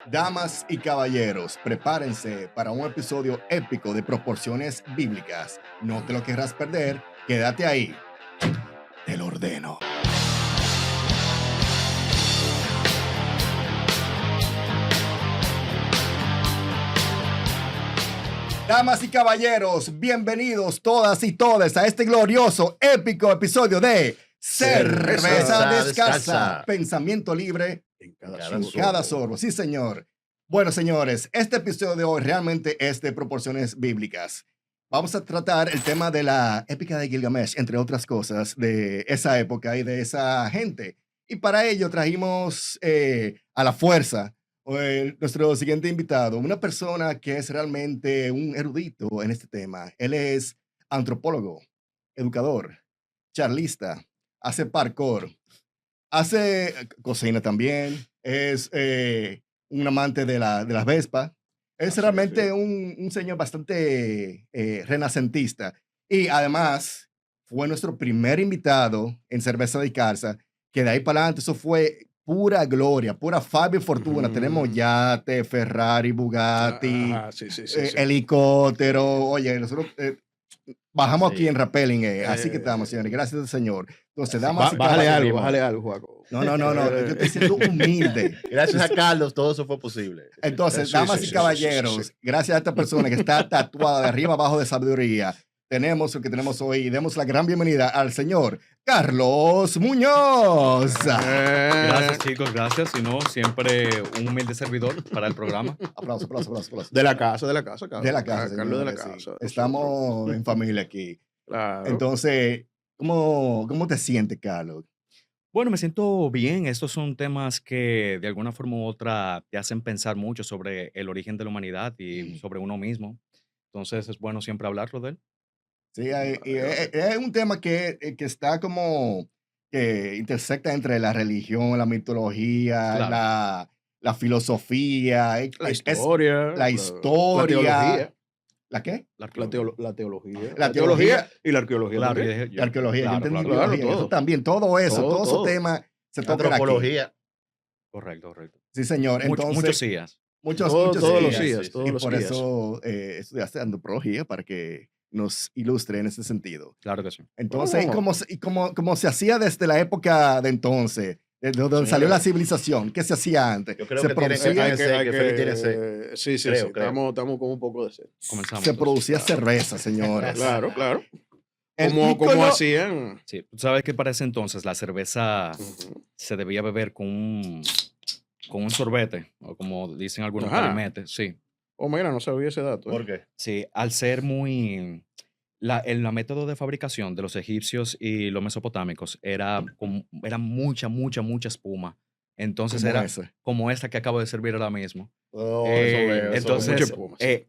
Damas y caballeros, prepárense para un episodio épico de proporciones bíblicas. No te lo querrás perder, quédate ahí. Te lo ordeno. Damas y caballeros, bienvenidos todas y todes a este glorioso, épico episodio de Cerveza Descalza. Pensamiento libre en cada sorbo. Sí, señor. Bueno, señores, este episodio de hoy realmente es de proporciones bíblicas. Vamos a tratar el tema de la épica de Gilgamesh, entre otras cosas, de esa época y de esa gente. Y para ello trajimos a la fuerza nuestro siguiente invitado, una persona que es realmente un erudito en este tema. Él es antropólogo, educador, charlista, hace parkour, hace cocina también, es un amante de las Vespas. Es realmente sí. un señor bastante renacentista. Y además fue nuestro primer invitado en Cerveza de Carza, que de ahí para adelante eso fue pura gloria, pura fabia y fortuna. Tenemos yate, Ferrari, Bugatti, Sí. helicóptero. Oye, nosotros bajamos aquí Sí. en rappelling, así que estamos, señores. Gracias al Señor. Entonces, damas y caballeros. Bájale algo, Juaco. No, yo estoy siendo humilde. Gracias a Carlos, todo eso fue posible. Entonces, Sí, damas sí, y sí, caballeros, sí. gracias a esta persona que está tatuada de arriba abajo de sabiduría, tenemos lo que tenemos hoy y demos la gran bienvenida al señor Carlos Muñoz. Gracias, chicos, gracias. Si no, siempre un humilde servidor para el programa. Aplausos. De la casa, Carlos. De la casa, Carlos de la señores, sí. casa. Estamos en familia aquí. Claro. Entonces, ¿cómo te sientes, Carlos? Bueno, me siento bien. Estos son temas que de alguna forma u otra te hacen pensar mucho sobre el origen de la humanidad y sobre uno mismo. Entonces es bueno siempre hablarlo de él. Sí, es un tema que está como que intersecta entre la religión, la mitología, Claro. la filosofía, La historia. la historia. La teología. ¿La qué? La La arqueología. teología. La teología y la arqueología. Claro, también. La arqueología, yo claro, entendí claro, biología, todo. eso también, todo esos Todo. temas se tocan aquí. Antropología. Correcto. Sí, señor. Entonces, Muchos sías. muchos Todos los días. días. sí, Todos Y los por días. eso estudiaste antropología para que nos ilustre en ese sentido. Claro que sí. Entonces, Oh. ¿y cómo se hacía desde la época de entonces? De donde salió la civilización, ¿qué se hacía antes? Yo creo Se que tiene producía, que Félix tiene sed. Sí. Creo. Estamos con un poco de sed. Comenzamos. se entonces. producía cerveza, señores. Claro. El Como ícono- hacían. Sí, tú sabes que para ese entonces la cerveza Ujú. se debía beber con un sorbete, o como dicen algunos Ajá. calimetes, sí. Oh, mira, no sabía ese dato. ¿Por qué? Sí, al ser muy... el método de fabricación de los egipcios y los mesopotámicos era mucha espuma. Entonces como era ese. como esta que acabo de servir ahora mismo. Oh, Entonces, mucha espuma, sí.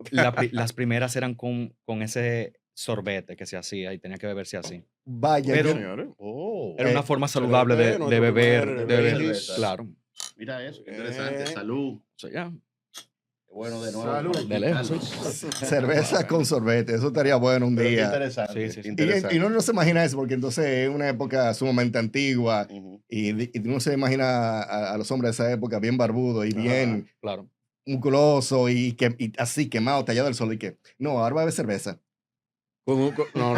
las primeras eran con ese sorbete que se hacía y tenía que beberse así. Vaya, Pero- Señores. Oh, Era una forma saludable de nuestro beber. primer de beber, cerveza. claro. mira eso, qué interesante. Salud. O sea, ya. Qué bueno de nuevo. Salud. De lejos, cerveza con sorbete, eso estaría bueno un Pero qué día. interesante. Sí. Interesante. Y uno no se imagina eso, porque entonces es una época sumamente antigua, Ujú. y uno se imagina a los hombres de esa época bien barbudos y bien Claro. musculoso y así quemado, tallado del sol, y que no, ahora va a haber cerveza. No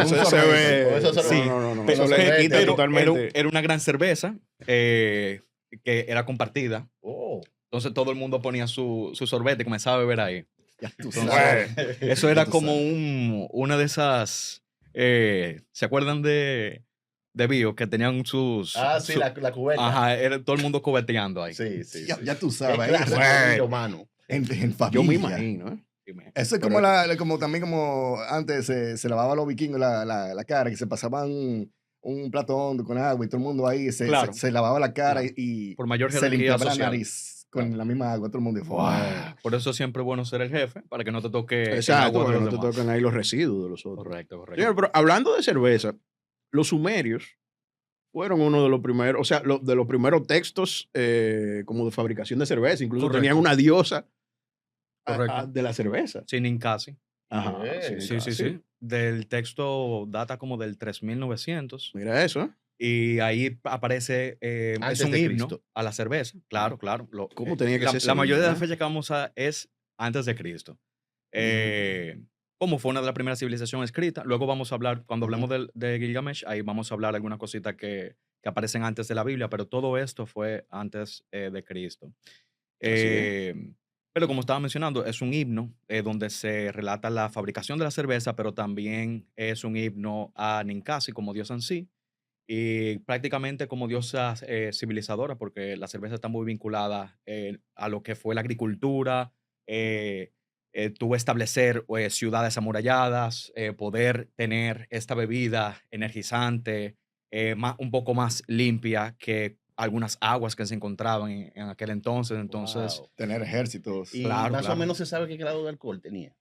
se sorbete. ve. Con eso Sí, No. Pero, Eso le quita pero totalmente. era una gran cerveza que era compartida. Oh. Entonces todo el mundo ponía su sorbete y comenzaba a beber ahí. Ya tú Entonces, sabes. eso Ya era tú como sabes. una de esas... ¿se acuerdan de Bio? Que tenían sus... Sí, la cubeta. Ajá, era todo el mundo cobeteando ahí. Sí. Ya tú Qué sabes. clase de Bueno. sonido, mano. En familia. Yo me imagino, ¿eh? Dime. Eso es Pero- como también como antes se lavaba los vikingos la cara, que se pasaban un plato hondo con agua y todo el mundo ahí Claro. se lavaba la cara Claro. y Por mayor se jerarquía limpiaba la social. nariz con la misma agua, todo el mundo. Y, ¡wow! Por eso siempre es bueno ser el jefe, para que no te toque el Exacto, agua de porque los no te demás. tocan ahí los residuos de los otros. Correcto. Señor, pero hablando de cerveza, los sumerios fueron uno de los primeros, o sea, de los primeros textos como de fabricación de cerveza. Incluso Correcto. tenían una diosa Correcto. de la cerveza. Sin Ninkasi. Ajá. Bien. Sí. Del texto data como del 3900. Mira eso, ¿eh? Y ahí aparece, es Antes un de himno Cristo. a la cerveza. Claro, claro. ¿Cómo tenía que ser ese La mayoría de himno, la fecha que vamos a es antes de Cristo. Como fue una de las primeras civilizaciones escritas. Luego vamos a hablar, cuando hablemos de Gilgamesh, ahí vamos a hablar de algunas cositas que aparecen antes de la Biblia, pero todo esto fue antes de Cristo. Así es. Pero como estaba mencionando, es un himno donde se relata la fabricación de la cerveza, pero también es un himno a Ninkasi como diosa en sí y prácticamente como diosa civilizadora, porque la cerveza está muy vinculada a lo que fue la agricultura, tuvo establecer ciudades amuralladas, poder tener esta bebida energizante, un poco más limpia que algunas aguas que se encontraban en aquel entonces. Entonces, Wow. Tener ejércitos. Y claro, más claro. o menos se sabe qué grado de alcohol tenía.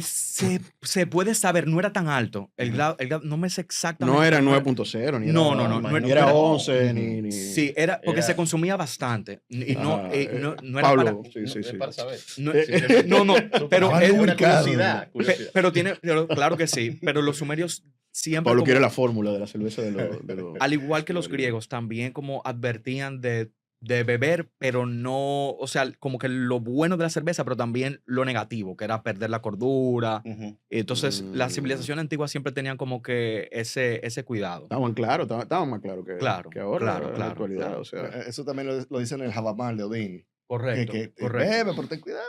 Se puede saber, no era tan alto. El grado, no me sé exactamente. No era no 9.0 ni No, era, no, no, ni no era era- 11 ni... Sí, era porque Era- se consumía bastante. Y no, Ajá, no era Pablo, para. sí, No, sí, es sí. para saber. No, pero Estaban es una lubricados. curiosidad. pero claro que sí. Pero los sumerios siempre, Pablo como- quiere la fórmula de la cerveza de los... al igual que los del- griegos, también como advertían de beber, pero no, o sea, como que lo bueno de la cerveza, pero también lo negativo, que era perder la cordura. Ujú. Entonces, las Mm. civilizaciones antiguas siempre tenían como que ese cuidado. Estaban claros, estaban más claros Claro, que ahora claro, en la claro, actualidad. claro. O sea, Eso también lo dicen en el Jabamar de Odín. Correcto, Que correcto. bebe, pero ten cuidado.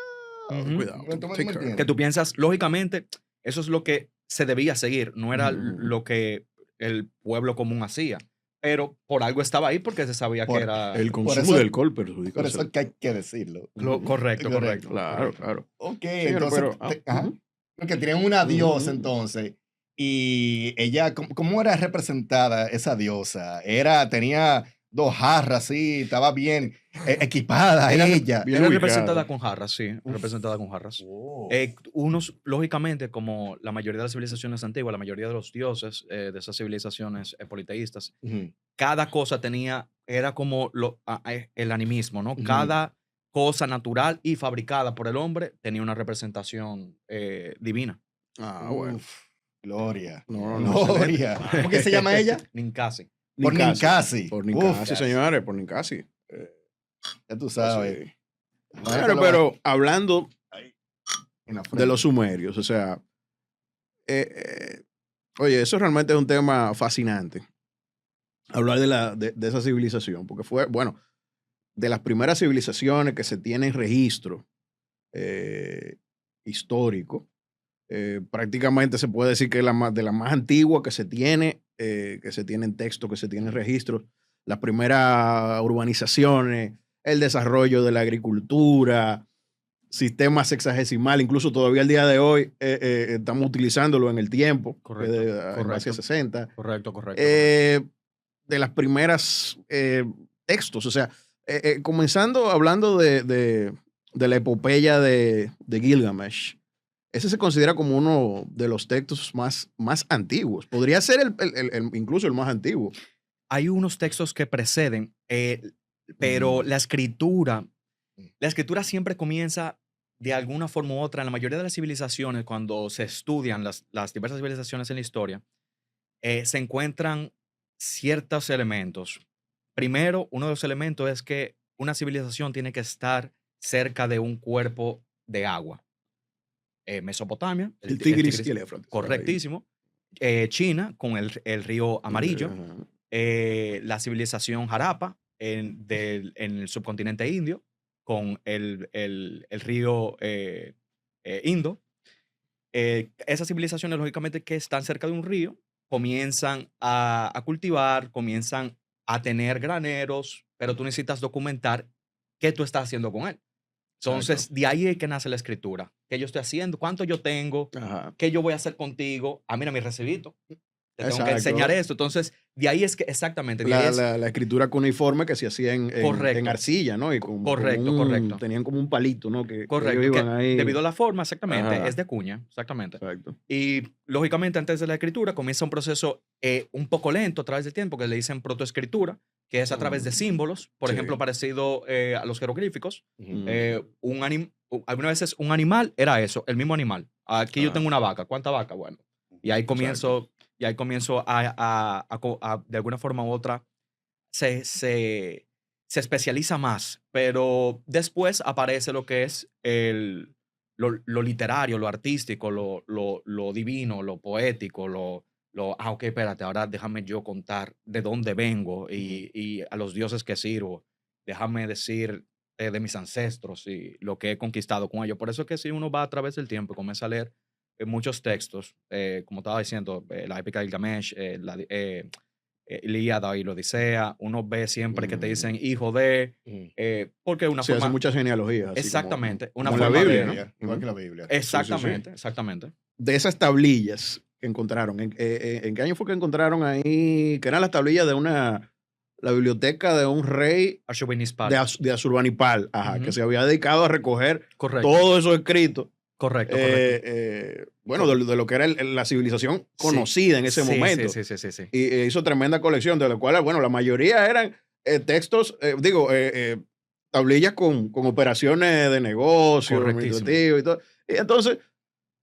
Ujú. cuidado. ¿Me take care. entiendes? Que tú piensas, lógicamente, eso es lo que se debía seguir, no era lo que el pueblo común hacía, pero por algo estaba ahí porque se sabía Por que era... El consumo eso- de alcohol perjudica Por la eso salud. es que hay que decirlo. Correcto, Correcto. correcto. Claro, claro. Ok, Señor, entonces, pero, ajá. ujú. Porque tenían una diosa Ujú. entonces. Y ella, ¿cómo era representada esa diosa? Tenía 2 jarras, sí, estaba bien equipada Era, ella. bien era ubicada. representada con jarras, sí, representada con jarras. Oh. Unos, lógicamente, como la mayoría de las civilizaciones antiguas, la mayoría de los dioses de esas civilizaciones politeístas, Ujú. cada cosa era como el animismo, ¿no? Ujú. Cada cosa natural y fabricada por el hombre tenía una representación divina. Ah, bueno. Uf, Gloria. No, no, Gloria. ¿Cómo que se llama ella? Ninkasi. Por Ninkasi. Por Uf, Ninkasi, señores, por Ninkasi. ya tú sabes. Claro, pero hablando En la de frente. los sumerios, o sea, oye, eso realmente es un tema fascinante. Hablar de esa civilización, porque fue, bueno, de las primeras civilizaciones que se tienen registro histórico, prácticamente se puede decir que es de la más antigua que se tiene en texto, que se tiene en registro, las primeras urbanizaciones, el desarrollo de la agricultura, sistema sexagesimal, incluso todavía al día de hoy estamos utilizándolo en el tiempo, Correcto, en correcto. base a 60. Correcto. De las primeras textos, o sea, comenzando hablando de la epopeya de Gilgamesh, ese se considera como uno de los textos más antiguos. Podría ser incluso el más antiguo. Hay unos textos que preceden, pero la escritura siempre comienza de alguna forma u otra. En la mayoría de las civilizaciones, cuando se estudian las diversas civilizaciones en la historia, se encuentran ciertos elementos. Primero, uno de los elementos es que una civilización tiene que estar cerca de un cuerpo de agua. Mesopotamia, El Tigris y el Éufrates. correctísimo. China, con el río Amarillo. La civilización Harappa en el subcontinente indio, con el río Indo. Esas civilizaciones, lógicamente, que están cerca de un río, comienzan a cultivar, comienzan a tener graneros, pero tú necesitas documentar qué tú estás haciendo con él. Entonces, de ahí es que nace la escritura. ¿Qué yo estoy haciendo? ¿Cuánto yo tengo? Ajá. ¿Qué yo voy a hacer contigo? Ah, mira mi recibito. Te tengo que Exacto. enseñar esto. Entonces, de ahí es que, exactamente. De ahí es, La escritura cuneiforme que se hacía en Correcto. arcilla, ¿no? Y Correcto, correcto. Tenían como un palito, ¿no? Que correcto. ellos que iban ahí. debido a la forma, exactamente, Ajá. es de cuña. Exactamente. Exacto. Y, lógicamente, antes de la escritura comienza un proceso un poco lento a través del tiempo, que le dicen protoescritura, que es a través de símbolos, por Sí. ejemplo, parecido a los jeroglíficos. Ujú. Algunas veces un animal era eso, el mismo animal. Aquí yo Ah. tengo una vaca. ¿Cuánta vaca? Bueno. Y ahí comienzo y ahí comienzo de alguna forma u otra, se especializa más, pero después aparece lo que es lo literario, lo artístico, lo divino, lo poético, ok, espérate, ahora déjame yo contar de dónde vengo y a los dioses que sirvo. Déjame decir de mis ancestros y lo que he conquistado con ellos. Por eso es que si uno va a través del tiempo y comienza a leer muchos textos, como estaba diciendo, la épica de Gilgamesh, Ilíada y la Odisea, uno ve siempre que te dicen hijo de, porque una Se hace forma... muchas genealogías. Así Exactamente. Una como la forma Biblia, de... ¿no? Igual que la Biblia. Exactamente, exactamente. De esas tablillas que encontraron, ¿en qué año fue que encontraron ahí? Que eran las tablillas de la biblioteca de un rey Ashurbanipal. de Asurbanipal, ajá, que Ujú. se había dedicado a recoger Correcto. todos esos escritos. Correcto, correcto. Bueno, de lo que era la civilización conocida en ese Sí, momento. sí. Y hizo tremenda colección, de la cual, bueno, la mayoría eran textos, tablillas con operaciones de negocio, Correctísimo. administrativo y todo. Y entonces,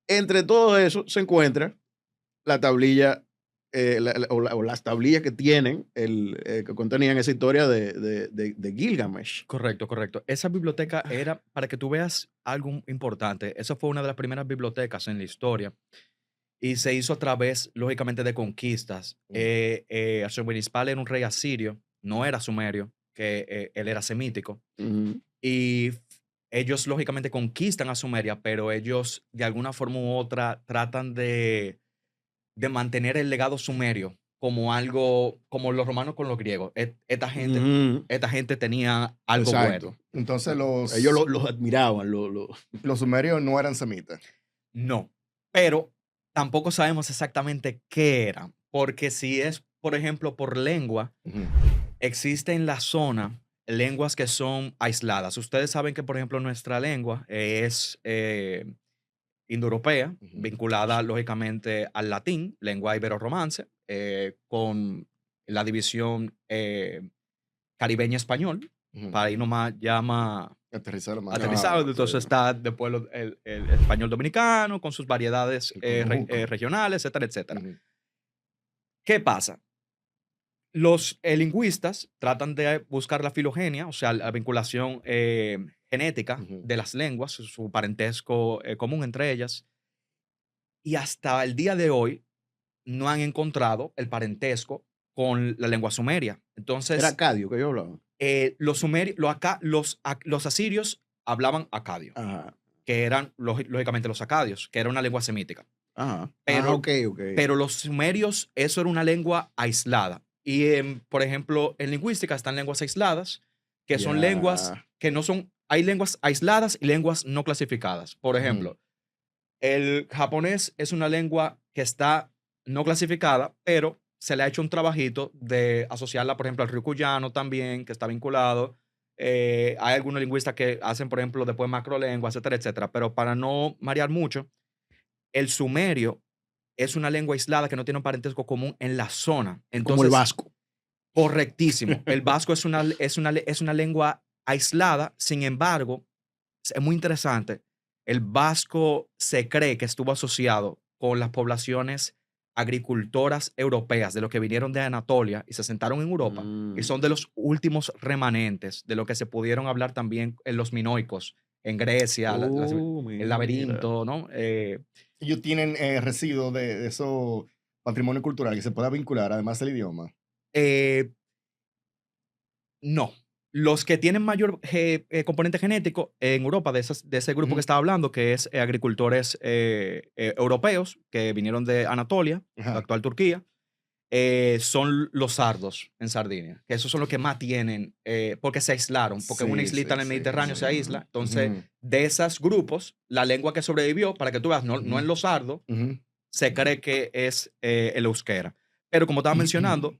entre todo eso se encuentra la tablilla o las tablillas que tienen, que contenían esa historia de Gilgamesh. Correcto, correcto. Esa biblioteca era, para que tú veas algo importante, esa fue una de las primeras bibliotecas en la historia y se hizo a través, lógicamente, de conquistas. Ashurbanipal era un rey asirio, no era sumerio, que él era semítico. Ujú. Y ellos, lógicamente, conquistan a Sumeria, pero ellos, de alguna forma u otra, tratan de mantener el legado sumerio como algo, como los romanos con los griegos. Esta Ujú. gente tenía algo Exacto. bueno. Entonces Ellos los admiraban. los sumerios no eran semitas. No, pero tampoco sabemos exactamente qué eran, porque si es, por ejemplo, por lengua, existe en la zona lenguas que son aisladas. Ustedes saben que, por ejemplo, nuestra lengua es indoeuropea, vinculada lógicamente al latín, lengua ibero-romance, con la división caribeña-español. Para ahí nomás llama Aterrizar más. aterrizado. Entonces está después el español dominicano con sus variedades El conuco. regionales, etcétera, etcétera. ¿Qué pasa? Los lingüistas tratan de buscar la filogenia, o sea, la vinculación genética de las lenguas, su parentesco común entre ellas, y hasta el día de hoy no han encontrado el parentesco con la lengua sumeria. Era Entonces, acadio que yo hablaba. los asirios hablaban acadio, Ajá. que eran lógicamente los acadios, que era una lengua semítica. Ajá. Pero, Ok. pero los sumerios, eso era una lengua aislada. Y, por ejemplo, en lingüística están lenguas aisladas, que son Ya. lenguas que no son, hay lenguas aisladas y lenguas no clasificadas. Por ejemplo, el japonés es una lengua que está no clasificada, pero se le ha hecho un trabajito de asociarla, por ejemplo, al ryukuyano también, que está vinculado. Hay algunos lingüistas que hacen, por ejemplo, después macrolenguas, etcétera, etcétera. Pero para no marear mucho, el sumerio es una lengua aislada que no tiene un parentesco común en la zona. Entonces, Como el vasco. correctísimo. El vasco es una lengua aislada, sin embargo, es muy interesante. El vasco se cree que estuvo asociado con las poblaciones agricultoras europeas, de los que vinieron de Anatolia y se asentaron en Europa, y son de los últimos remanentes de lo que se pudieron hablar también en los minoicos, en Grecia, el Mira. laberinto, ¿no? Ellos tienen residuos de eso patrimonio cultural que se pueda vincular, además del idioma. No. Los que tienen mayor componente genético en Europa, de ese grupo que estaba hablando, que es agricultores europeos que vinieron de Anatolia, la actual Turquía, son los sardos en Sardinia, que esos son los que más tienen, porque se aislaron, porque una islita en el Mediterráneo se aísla. Entonces, de esos grupos, la lengua que sobrevivió, para que tú veas, no en los sardos, se cree que es el euskera. Pero como estaba mencionando,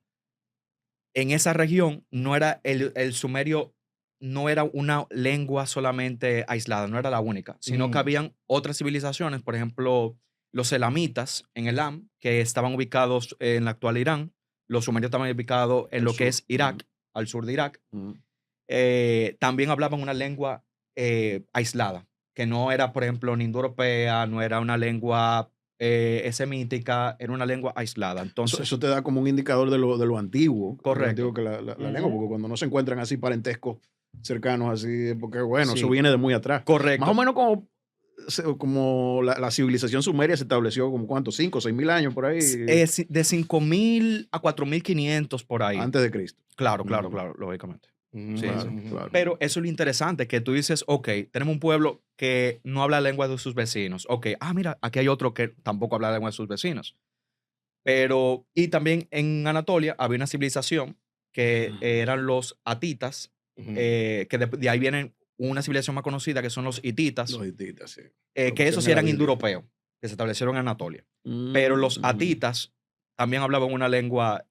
en esa región no era el sumerio, no era una lengua solamente aislada, no era la única, sino que habían otras civilizaciones, por ejemplo, los elamitas en Elam, que estaban ubicados en la actual Irán. Los sumerios estaban ubicados en lo que es Irak, al sur de Irak. También hablaban una lengua aislada, que no era, por ejemplo, ni indoeuropea, no era una lengua es semítica, era una lengua aislada. Entonces, Eso te da como un indicador de lo antiguo. Correcto. De lo antiguo que la lengua, porque cuando no se encuentran así parentescos cercanos, así, porque bueno, eso viene de muy atrás. correcto. Más o menos como la civilización sumeria se estableció como ¿cuánto? 5 o 6 mil años por ahí. Es de 5.000 a 4.500 por ahí. Antes de Cristo. Claro, lógicamente. Sí, Claro, sí. claro. Pero eso es lo interesante, que tú dices, ok, tenemos un pueblo que no habla la lengua de sus vecinos. Ok, mira, aquí hay otro que tampoco habla la lengua de sus vecinos. Pero, y también en Anatolia había una civilización que eran los hatitas, que de ahí vienen una civilización más conocida que son los hititas, Los hititas, sí. que esos sí eran indoeuropeos, que se establecieron en Anatolia. Pero los hatitas también hablaban una lengua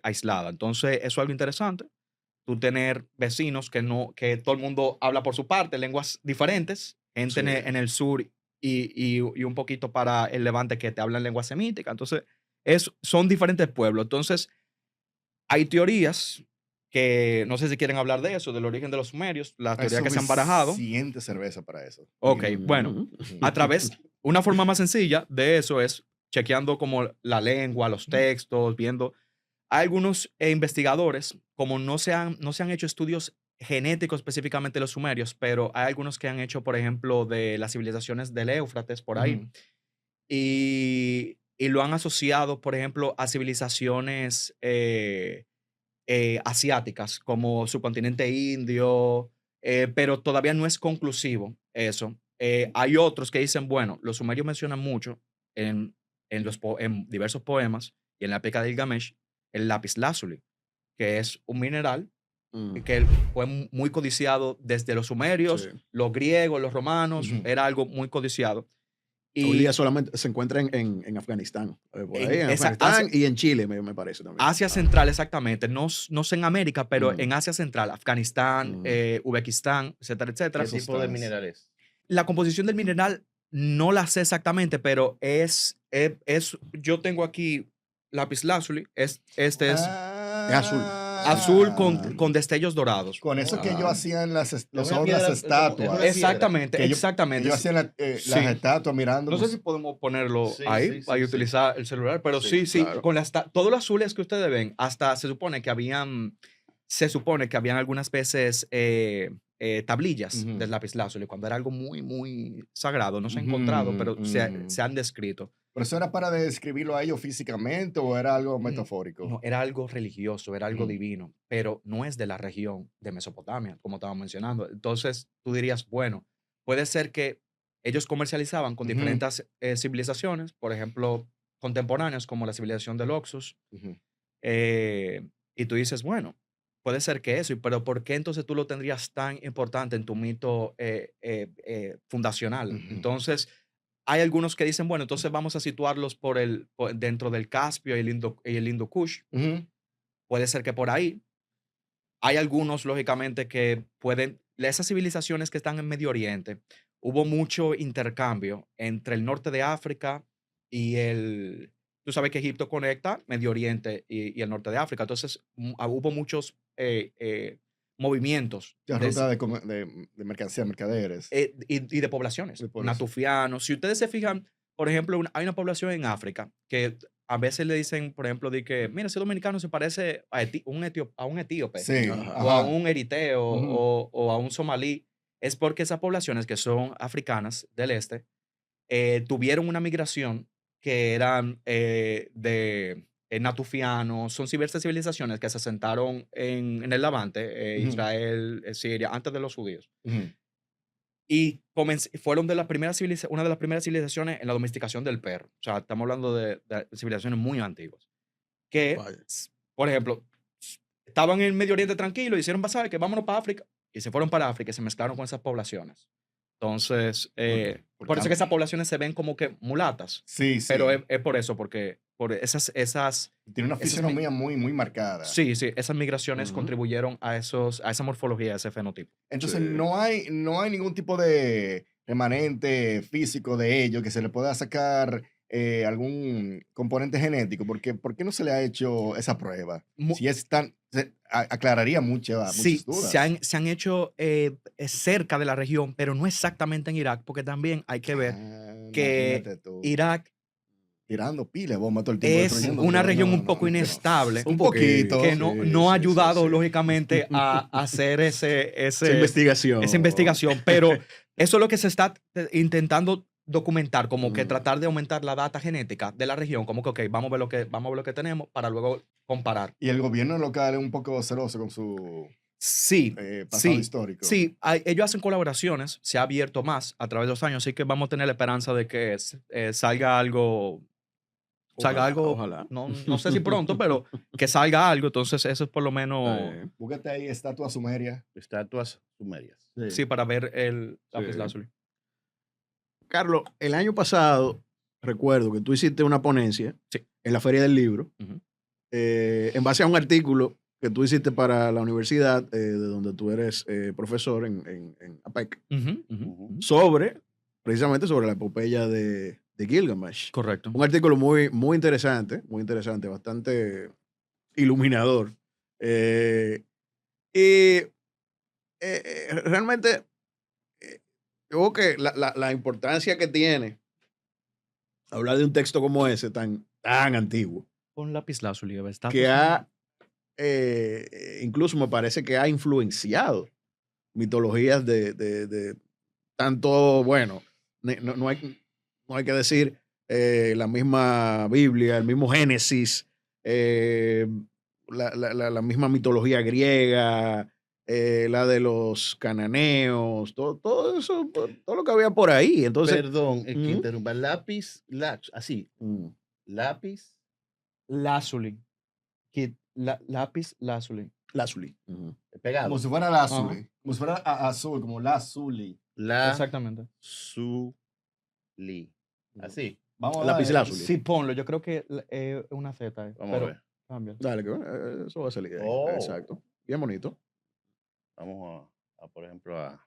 aislada. Entonces, eso es algo interesante. Tú tener vecinos que todo el mundo habla por su parte, lenguas diferentes, gente en el sur y un poquito para el levante que te hablan lengua semítica. Entonces, son diferentes pueblos. Entonces, hay teorías que no sé si quieren hablar de eso, del origen de los sumerios, las teorías que se han barajado. Siguiente cerveza para eso. Ok, bueno, una forma más sencilla de eso es chequeando como la lengua, los textos, viendo. Hay algunos investigadores, como no se han hecho estudios genéticos específicamente de los sumerios, pero hay algunos que han hecho, por ejemplo, de las civilizaciones del Éufrates por ahí, y lo han asociado, por ejemplo, a civilizaciones asiáticas, como subcontinente indio, pero todavía no es conclusivo eso. Hay otros que dicen, bueno, los sumerios mencionan mucho en diversos poemas y en la épica de Gilgamesh, el lapislázuli, que es un mineral que fue muy codiciado desde los sumerios, los griegos, los romanos, era algo muy codiciado. Y hoy día solamente se encuentra en Afganistán. Por ahí, en Afganistán y en Chile, me parece también. Asia Central, exactamente. No sé en América, pero en Asia Central, Afganistán, Uzbekistán, etcétera, etcétera. ¿Qué tipo de mineral es? La composición del mineral no la sé exactamente, pero yo tengo aquí lapislázuli, este es azul. Azul con destellos dorados. Con eso que ellos hacían las estatuas. Exactamente, exactamente. Ellos hacían las estatuas mirando. No sé si podemos ponerlo ahí para utilizar el celular, pero sí. Claro. Con todos los azules que ustedes ven, hasta se supone que habían algunas veces tablillas del lapislázuli, cuando era algo muy, muy sagrado. No se ha encontrado, pero se han descrito. ¿Pero eso era para describirlo a ellos físicamente o era algo metafórico? No, era algo religioso, era algo divino, pero no es de la región de Mesopotamia, como estaba mencionando. Entonces, tú dirías, bueno, puede ser que ellos comercializaban con diferentes civilizaciones, por ejemplo, contemporáneas, como la civilización del Oxus, y tú dices, bueno, puede ser que eso, pero ¿por qué entonces tú lo tendrías tan importante en tu mito fundacional? Entonces, hay algunos que dicen, bueno, entonces vamos a situarlos dentro del Caspio y el Indo Kush. Puede ser que por ahí. Hay algunos, lógicamente, que esas civilizaciones que están en Medio Oriente, hubo mucho intercambio entre el norte de África y tú sabes que Egipto conecta Medio Oriente y el norte de África. Entonces, hubo muchos movimientos. La ruta de mercancías, mercaderes. Y de poblaciones. Natufianos. Si ustedes se fijan, por ejemplo, hay una población en África que a veces le dicen, por ejemplo, de que, mira, ese dominicano se parece a un etíope. Sí, o a un eriteo o a un somalí. Es porque esas poblaciones que son africanas del este tuvieron una migración que eran de natufiaanos, son diversas civilizaciones que se asentaron en el Levante, Israel, Siria, antes de los judíos. Y fueron una de las primeras civilizaciones en la domesticación del perro. O sea, estamos hablando de civilizaciones muy antiguas. Que, por ejemplo, estaban en el Medio Oriente tranquilo y hicieron pasar que vámonos para África. Y se fueron para África y se mezclaron con esas poblaciones. Entonces, por eso que esas poblaciones se ven como que mulatas. Sí. Pero es por eso, porque por esas tiene una fisionomía muy, muy marcada. Sí, esas migraciones contribuyeron a esa morfología, a ese fenotipo. Entonces, no hay ningún tipo de remanente físico de ello que se le pueda sacar algún componente genético. ¿Por qué no se le ha hecho esa prueba? Si es tan... aclararía muchas dudas. Se han hecho cerca de la región, pero no exactamente en Irak, porque también hay que ver que Irak tirando pile, bomba todo el tiempo. Es destruyendo. una No, región no, un poco no, inestable. Un poquito. Que Sí, no ha sí, ayudado, sí. lógicamente, a hacer Esa esa investigación. Pero eso es lo que se está intentando documentar, como que tratar de aumentar la data genética de la región, como que, ok, vamos a ver lo que tenemos para luego comparar. Y el gobierno local es un poco celoso con su Sí, pasado sí, histórico. sí. Ellos hacen colaboraciones, se ha abierto más a través de los años, así que vamos a tener la esperanza de que salga algo. Ojalá. No sé si pronto, pero que salga algo. Entonces, eso es por lo menos, Búscate ahí estatua sumeria. Estatuas sumerias. sí, para ver el lápiz Sí. lazuli. Carlos, el año pasado, recuerdo que tú hiciste una ponencia Sí. en la Feria del Libro, Ujú. en base a un artículo que tú hiciste para la universidad, de donde tú eres profesor en APEC, Ujú, ujú, Ujú. precisamente sobre la epopeya de Gilgamesh. correcto. Un artículo muy interesante, bastante iluminador. Realmente, yo creo que la importancia que tiene hablar de un texto como ese, tan antiguo, Con lápiz lazuli, está que incluso me parece que ha influenciado mitologías de tanto, bueno, no hay que decir la misma Biblia, el mismo Génesis, eh, la misma mitología griega, la de los cananeos, todo eso, todo lo que había por ahí. Entonces, Perdón, el que Ujú. interrumpa. Lápiz, así. Lápiz. lazuli. Lápiz lazuli. Lazuli. Ujú. Pegado. Como si fuera la azul. Como si fuera azul, como la azuli. Exactamente. Lazuli. Así. Vamos a Lápiz darle. lazuli. Sí, ponlo. Yo creo que es una Z. Vamos a Pero ver. cámbialo. Dale, que eso va a salir ahí. Oh. Exacto. Bien bonito. Vamos por ejemplo, a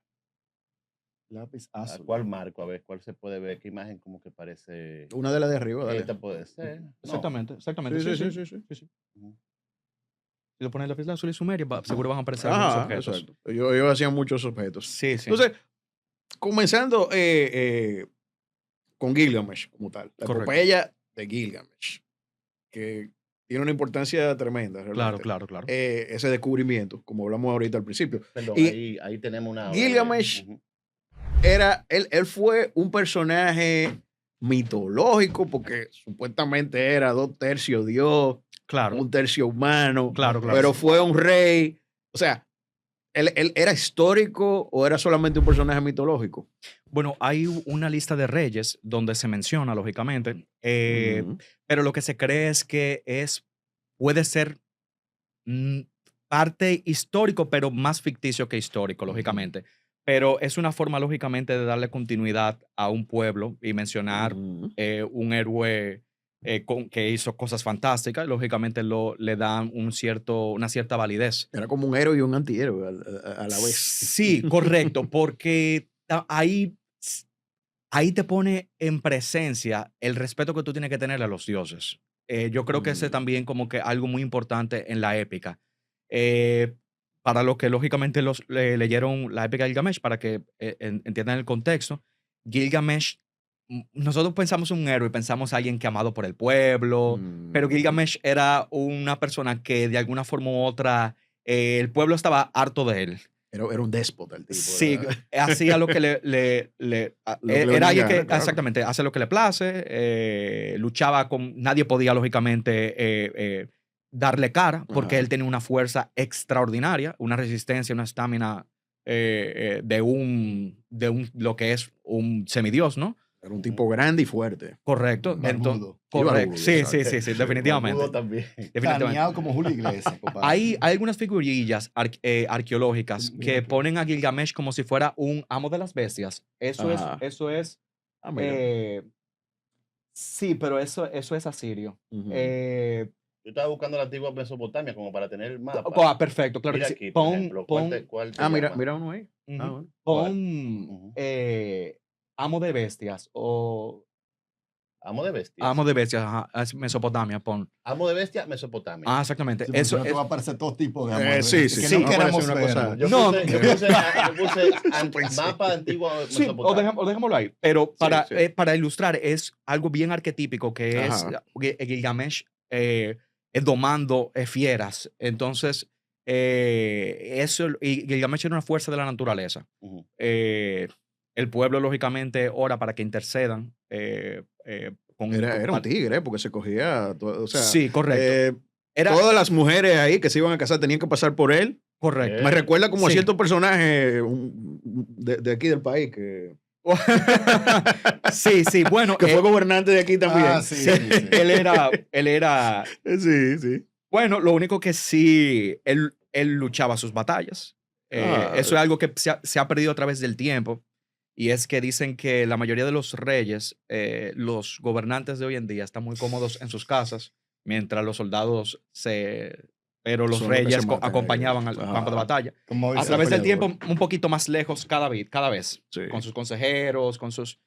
Lápiz azul. cuál marco, a ver cuál se puede ver, qué imagen como que parece. Una de las de arriba, dale. Esta puede ser. No. Exactamente. Sí. Ujú. Si lo pones lápiz lazuli sumerio, seguro van a aparecer algunos Ajá, objetos. exacto. Ellos hacían muchos objetos. Sí, sí. Entonces, comenzando con Gilgamesh como tal. La Correcto. epopeya de Gilgamesh, que tiene una importancia tremenda, realmente. Claro. Ese descubrimiento, como hablamos ahorita al principio. Perdón, Y ahí tenemos una. Gilgamesh Ujú. él fue un personaje mitológico porque supuestamente era 2/3 Dios, Claro. 1/3 humano, Claro. pero fue un rey. O sea, ¿él era histórico o era solamente un personaje mitológico? Bueno, hay una lista de reyes donde se menciona, lógicamente, pero lo que se cree es que puede ser parte histórico, pero más ficticio que histórico, lógicamente. Pero es una forma, lógicamente, de darle continuidad a un pueblo y mencionar un héroe que hizo cosas fantásticas. Lógicamente, le dan una cierta validez. Era como un héroe y un antihéroe a la vez. Sí, correcto, porque ahí te pone en presencia el respeto que tú tienes que tener a los dioses. Yo creo que ese también como que algo muy importante en la épica. Para los que lógicamente leyeron la épica de Gilgamesh, para que entiendan el contexto, Gilgamesh, nosotros pensamos en un héroe, pensamos en alguien que amado por el pueblo, pero Gilgamesh era una persona que de alguna forma u otra el pueblo estaba harto de él. Era un déspota el tipo. Sí, ¿verdad? hacía lo que era alguien que claro. exactamente hace lo que le place, luchaba nadie podía lógicamente darle cara porque Ajá. él tenía una fuerza extraordinaria, una resistencia, una estamina de lo que es un semidios, ¿no? Era un tipo grande y fuerte. Correcto. Barbudo. Correcto. Sí, exacto. definitivamente. Barbudo también. Definitivamente. Caneado como Julio Iglesias, papá. Hay algunas figurillas arqueológicas que ponen a Gilgamesh como si fuera un amo de las bestias. Eso Ajá. es. Ah, mira. Sí, pero eso es asirio. Ujú. Yo estaba buscando la antigua Mesopotamia como para tener el mapa. Perfecto, claro Mira que sí. aquí, por ejemplo, ¿cuál te Mira llama? uno ahí. Ujú. Bueno. Pon Ujú. amo de bestias o Amo de bestia. Amo de bestias, ajá, es Mesopotamia, pon. Amo de bestia, Mesopotamia. Ah, exactamente. Sí, porque Eso no te es. va a aparecer todo tipo de amor. sí, que sí, no va a queremos aparecer una ver. cosa. Yo No, puse, mapa antiguo Sí, Mesopotamia. o dejémoslo ahí. Pero para, sí. para ilustrar, es algo bien arquetípico que es Ajá. Gilgamesh domando fieras. Entonces, eso, y Gilgamesh era una fuerza de la naturaleza. Ujú. El pueblo, lógicamente, ora para que intercedan. Era un tigre, porque se cogía, o sea, Sí, correcto. Era todas las mujeres ahí que se iban a casar tenían que pasar por él. correcto. Me recuerda como a Sí. ciertos personajes de aquí del país que Sí, bueno. fue gobernante de aquí también. Ah, sí, sí, sí. Él era. Sí, sí. Bueno, lo único que sí, él luchaba sus batallas. Eso es algo que se ha perdido a través del tiempo. Y es que dicen que la mayoría de los reyes, los gobernantes de hoy en día, están muy cómodos en sus casas, mientras los soldados Pero los Son los que se reyes matan acompañaban ahí. al campo de batalla. Como A dice través el del tiempo, peleador. un poquito más lejos cada vez. Sí. Con sus consejeros, con sus...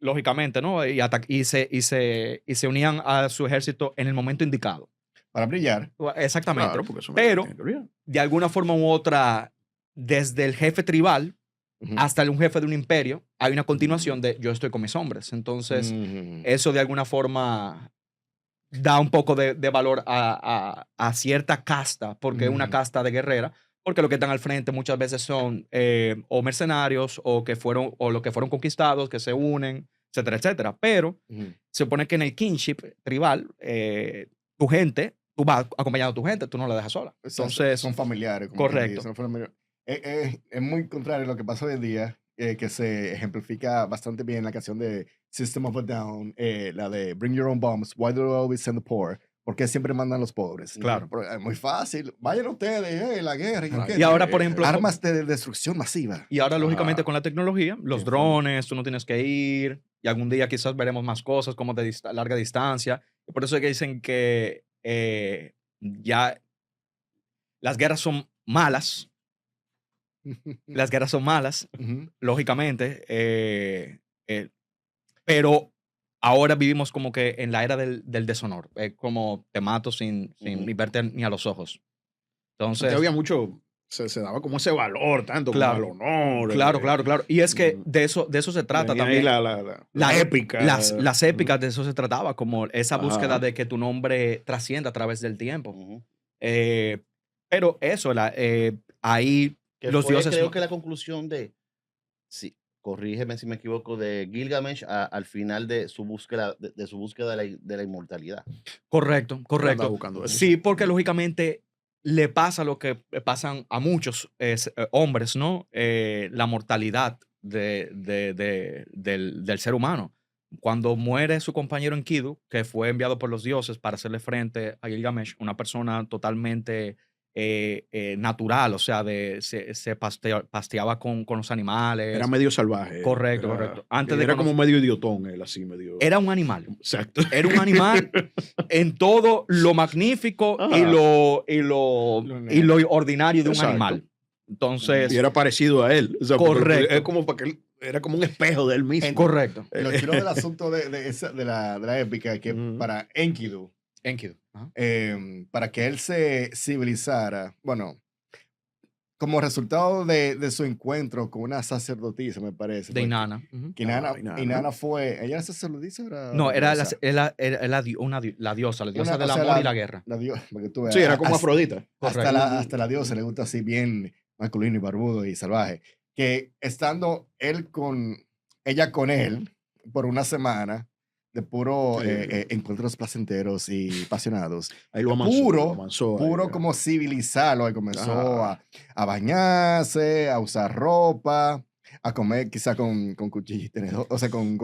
Lógicamente, ¿no? Y se unían a su ejército en el momento indicado. Para brillar. Exactamente. Claro, porque eso Pero, tiene que ver. de alguna forma u otra, desde el jefe tribal Ujú. hasta un jefe de un imperio, hay una continuación de yo estoy con mis hombres. Entonces, Ujú. eso de alguna forma da un poco de valor a cierta casta, porque es una Ujú. casta de guerrera, porque los que están al frente muchas veces son o mercenarios o los que fueron conquistados, que se unen, etcétera, etcétera. Pero Ujú. se supone que en el kinship tribal, tu gente, tú vas acompañado a tu gente, tú no la dejas sola. Entonces, son familiares. Como quien correcto. dice, son familiares. Es muy contrario a lo que pasa hoy en día, que se ejemplifica bastante bien en la canción de System of a Down, la de Bring Your Own Bombs, Why Do I Always Send the Poor? ¿Por qué siempre mandan los pobres? Claro. Pero es muy fácil. Vayan ustedes, la guerra. Y ahora, por ejemplo, armas de destrucción masiva. Y ahora, lógicamente, Ajá. con la tecnología, los Sí, drones, tú no tienes que ir, y algún día quizás veremos más cosas como de larga distancia. Y por eso es que dicen que ya las guerras son malas, las guerras son malas, Ujú. lógicamente, pero ahora vivimos como que en la era del deshonor, como te mato sin Ujú. ni verte ni a los ojos. Antes Entonces, había mucho, se daba como ese valor tanto Claro. como al honor. claro. Y es que Ujú. de eso se trata Venía ahí también. la épica. Las épicas de eso se trataba, como esa búsqueda Ajá. de que tu nombre trascienda a través del tiempo. Ujú. Pero eso, ahí Que los fue, dioses... creo que la conclusión de, sí, corrígeme si me equivoco, de Gilgamesh al final de su búsqueda, de su búsqueda de la inmortalidad. Correcto, Andaba correcto. buscando eso. Sí, porque lógicamente le pasa lo que pasan a muchos hombres, ¿no? La mortalidad del ser humano. Cuando muere su compañero Enkidu, que fue enviado por los dioses para hacerle frente a Gilgamesh, una persona totalmente natural, o sea, se pasteaba con los animales. Era medio salvaje. Correcto, Era- correcto. Antes era de como medio idiotón él, así medio. Era un animal. Exacto. Era un animal en todo lo magnífico y Ajá. lo ordinario de un Exacto. animal. Entonces, Y era parecido a él. O sea, porque Correcto. Es como para que él, era como un espejo de él mismo. correcto. Lo chulo del asunto de la épica, que Ujú. para Enkidu, Enkidu. Ajá. para que él se civilizara, bueno, como resultado de su encuentro con una sacerdotisa, me parece. De porque Inanna. Ujú. que Inanna, Inanna. Inanna fue, ¿ella era sacerdotisa o era No, era diosa? la diosa Una- del o sea, amor y la guerra. La diosa, porque tú veas, Sí, era como hasta- Afrodita. Correcto. hasta la diosa le gusta así bien masculino y barbudo y salvaje. Que estando ella con él por una semana de puro Sí. encuentros placenteros y apasionados, Ahí lo amansó. puro, lo amansó ahí, puro ya. como civilizarlo, y comenzó Ajá. a bañarse, a usar ropa, a comer quizá con cuchillo y tenedor, o sea, con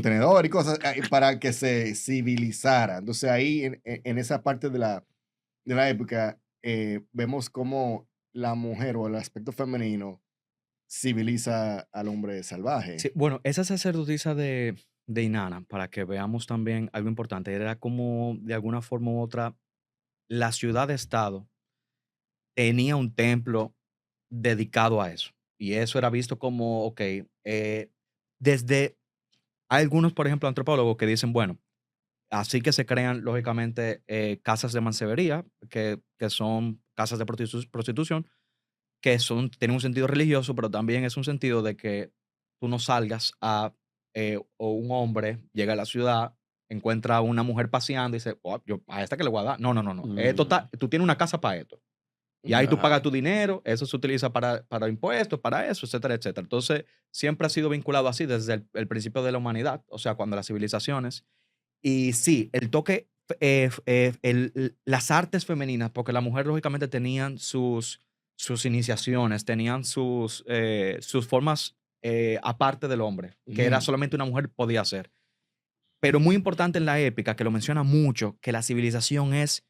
tenedor y cosas, para que se civilizara. Entonces ahí, en esa parte de la época, vemos cómo la mujer o el aspecto femenino civiliza al hombre salvaje. Sí, bueno, esa sacerdotisa de Inanna, para que veamos también algo importante, era como de alguna forma u otra, la ciudad-estado tenía un templo dedicado a eso. Y eso era visto como, ok, desde hay algunos, por ejemplo, antropólogos que dicen, bueno, así que se crean, lógicamente, casas de mancebría, que son casas de prostitución, tienen un sentido religioso, pero también es un sentido de que tú no salgas o un hombre llega a la ciudad, encuentra a una mujer paseando y dice, "Oh, yo a esta que le voy a dar". No, no, no, no. Tú tienes una casa para esto. Y ahí tú Ajá. pagas tu dinero, eso se utiliza para impuestos, para eso, etcétera, etcétera. Entonces, siempre ha sido vinculado así desde el principio de la humanidad, o sea, cuando las civilizaciones. Y sí, el toque, las artes femeninas, porque la mujer lógicamente tenían sus iniciaciones, tenían sus formas aparte del hombre, que era Ujú. solamente una mujer podía hacer. Pero muy importante en la épica, que lo menciona mucho, que la civilización es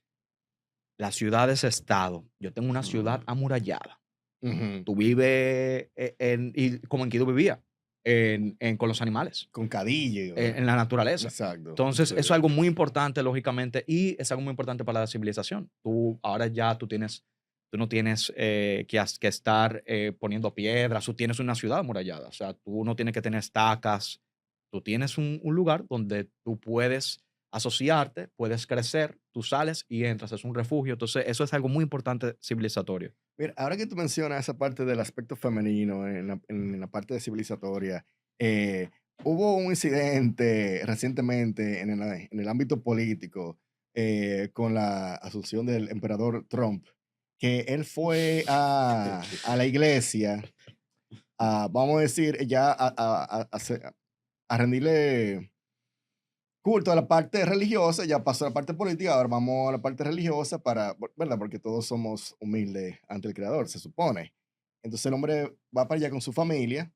la ciudad es estado. Yo tengo una ciudad amurallada. Ujú. Tú vives y como en Kido vivía, con los animales, Con cadillo. en la naturaleza. Exacto. Entonces, Sí. eso es algo muy importante, lógicamente, y es algo muy importante para la civilización. Ahora ya tú no tienes que estar poniendo piedras, tú tienes una ciudad amurallada. O sea, tú no tienes que tener estacas, tú tienes un lugar donde tú puedes asociarte, puedes crecer, tú sales y entras, es un refugio. Entonces, eso es algo muy importante civilizatorio. Mira, ahora que tú mencionas esa parte del aspecto femenino en la parte de civilizatoria, eh, hubo un incidente recientemente en el ámbito político con la asunción del emperador Trump, que él fue a la iglesia, vamos a decir, ya a rendirle culto a la parte religiosa, ya pasó a la parte política, ahora vamos a la parte religiosa ¿verdad? Porque todos somos humildes ante el Creador, se supone. Entonces el hombre va para allá con su familia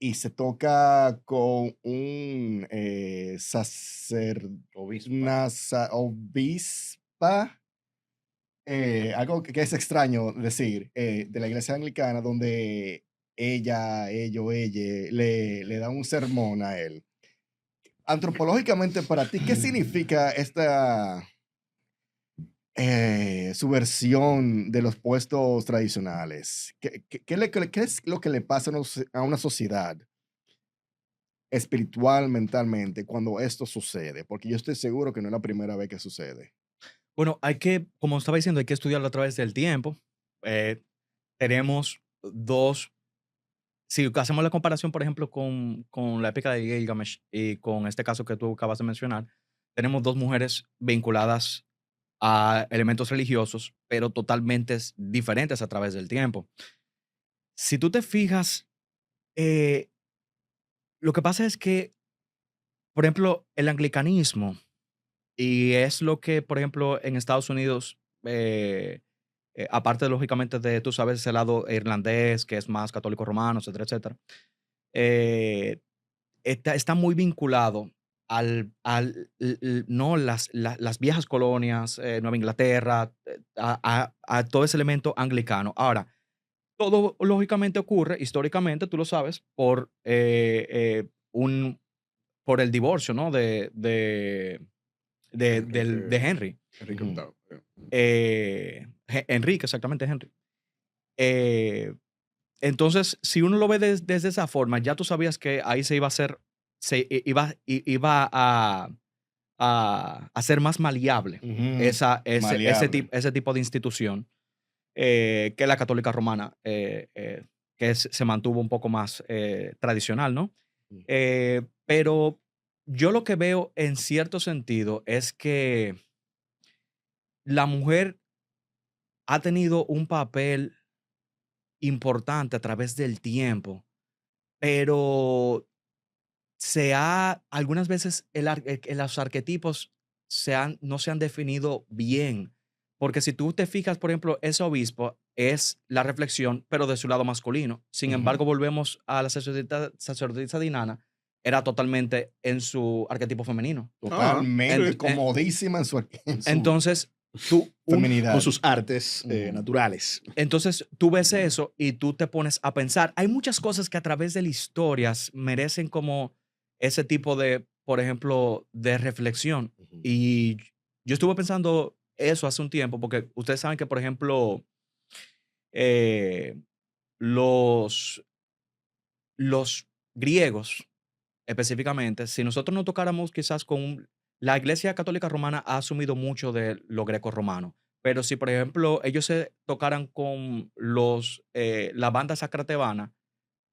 y se toca con un Obispa. obispa, algo que es extraño decir, de la iglesia anglicana, donde ella le da un sermón a él. Antropológicamente para ti, ¿qué significa esta subversión de los puestos tradicionales? ¿Qué es lo que le pasa a una sociedad espiritual, mentalmente, cuando esto sucede? Porque yo estoy seguro que no es la primera vez que sucede. Bueno, como estaba diciendo, hay que estudiarlo a través del tiempo. Eh, tenemos dos, si hacemos la comparación, por ejemplo, con la épica de Gilgamesh y con este caso que tú acabas de mencionar, tenemos dos mujeres vinculadas a elementos religiosos, pero totalmente diferentes a través del tiempo. Si tú te fijas, eh, lo que pasa es que, por ejemplo, el anglicanismo, y es lo que, por ejemplo, en Estados Unidos, aparte, lógicamente, de, tú sabes, ese lado irlandés, que es más católico romano, etcétera, etcétera, eh, está muy vinculado no las viejas colonias, Nueva Inglaterra, a todo ese elemento anglicano. Ahora, todo lógicamente ocurre históricamente, tú lo sabes, por el divorcio, ¿no? De Enrique, Henry. Enrique Ujú. VIII. Enrique, exactamente, Henry. Eh, entonces, si uno lo ve desde esa forma, ya tú sabías que ahí se iba a hacer, iba a ser más maleable Ujú. Maleable. ese tipo de institución que la católica romana, que se mantuvo un poco más tradicional, ¿no? Pero yo lo que veo en cierto sentido es que la mujer ha tenido un papel importante a través del tiempo, pero algunas veces los arquetipos no se han definido bien. Porque si tú te fijas, por ejemplo, ese obispo es la reflexión, pero de su lado masculino. Sin Ujú. embargo, volvemos a la sacerdotisa Dinana, era totalmente en su arquetipo femenino. Ah, Totalmente sí. comodísima en su Entonces, tú, Con feminidad. sus artes Ujú. naturales. Entonces, tú ves eso y tú te pones a pensar. Hay muchas cosas que a través de la historia merecen como ese tipo de, por ejemplo, de reflexión. Ujú. Y yo estuve pensando eso hace un tiempo, porque ustedes saben que, por ejemplo, eh, los, los griegos específicamente, si nosotros no tocáramos quizás la Iglesia Católica Romana ha asumido mucho de lo greco-romano, pero si, por ejemplo, ellos se tocaran con la banda sacra tebana,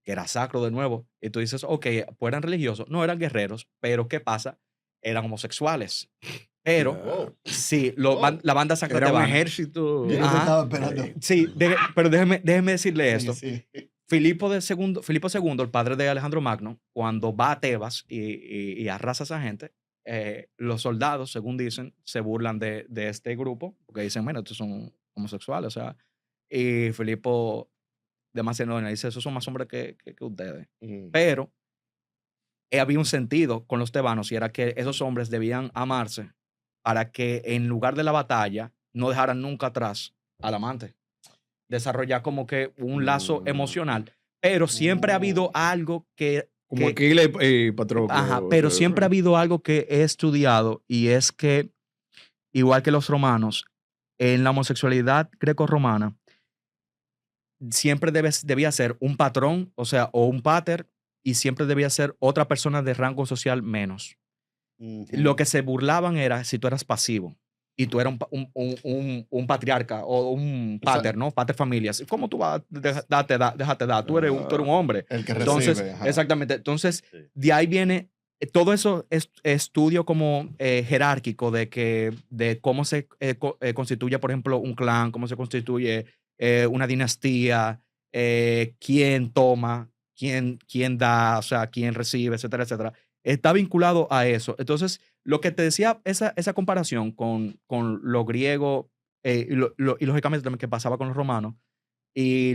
que era sacro de nuevo, y tú dices, ok, pues eran religiosos, no eran guerreros, pero ¿qué pasa? Eran homosexuales. Pero, Wow. sí, Wow. la banda sacra Era un tebana. ejército. Yo no Ajá. estaba esperando. Sí, pero déjeme decirle Sí, esto. sí. Filipo II, el padre de Alejandro Magno, cuando va a Tebas y arrasa a esa gente, los soldados, según dicen, se burlan de este grupo, porque dicen, bueno, estos son homosexuales, o sea, y Filipo de Macedonia dice, esos son más hombres que ustedes. Ujú. Pero había un sentido con los tebanos y era que esos hombres debían amarse para que en lugar de la batalla no dejaran nunca atrás al amante. Desarrollar como que un lazo emocional, pero siempre ha habido algo Como Aquiles y Patroclo. pero siempre ha habido algo que he estudiado y es que, igual que los romanos, en la homosexualidad greco-romana, siempre debía ser un patrón, o sea, o un pater, y siempre debía ser otra persona de rango social menos. Lo Ujú. que se burlaban era si tú eras pasivo y tú eras un patriarca o un O sea, pater, ¿no? Pater familias. ¿Cómo tú vas a déjate dar? Tú eres un hombre. el que Entonces, recibe. Ajá. exactamente. Entonces, Sí. de ahí viene todo eso estudio como jerárquico de cómo se constituye, por ejemplo, un clan, cómo se constituye una dinastía, quién toma, quién da, o sea, quién recibe, etcétera, etcétera. Está vinculado a eso. Entonces, lo que te decía, esa comparación con lo griego y lógicamente también que pasaba con los romanos y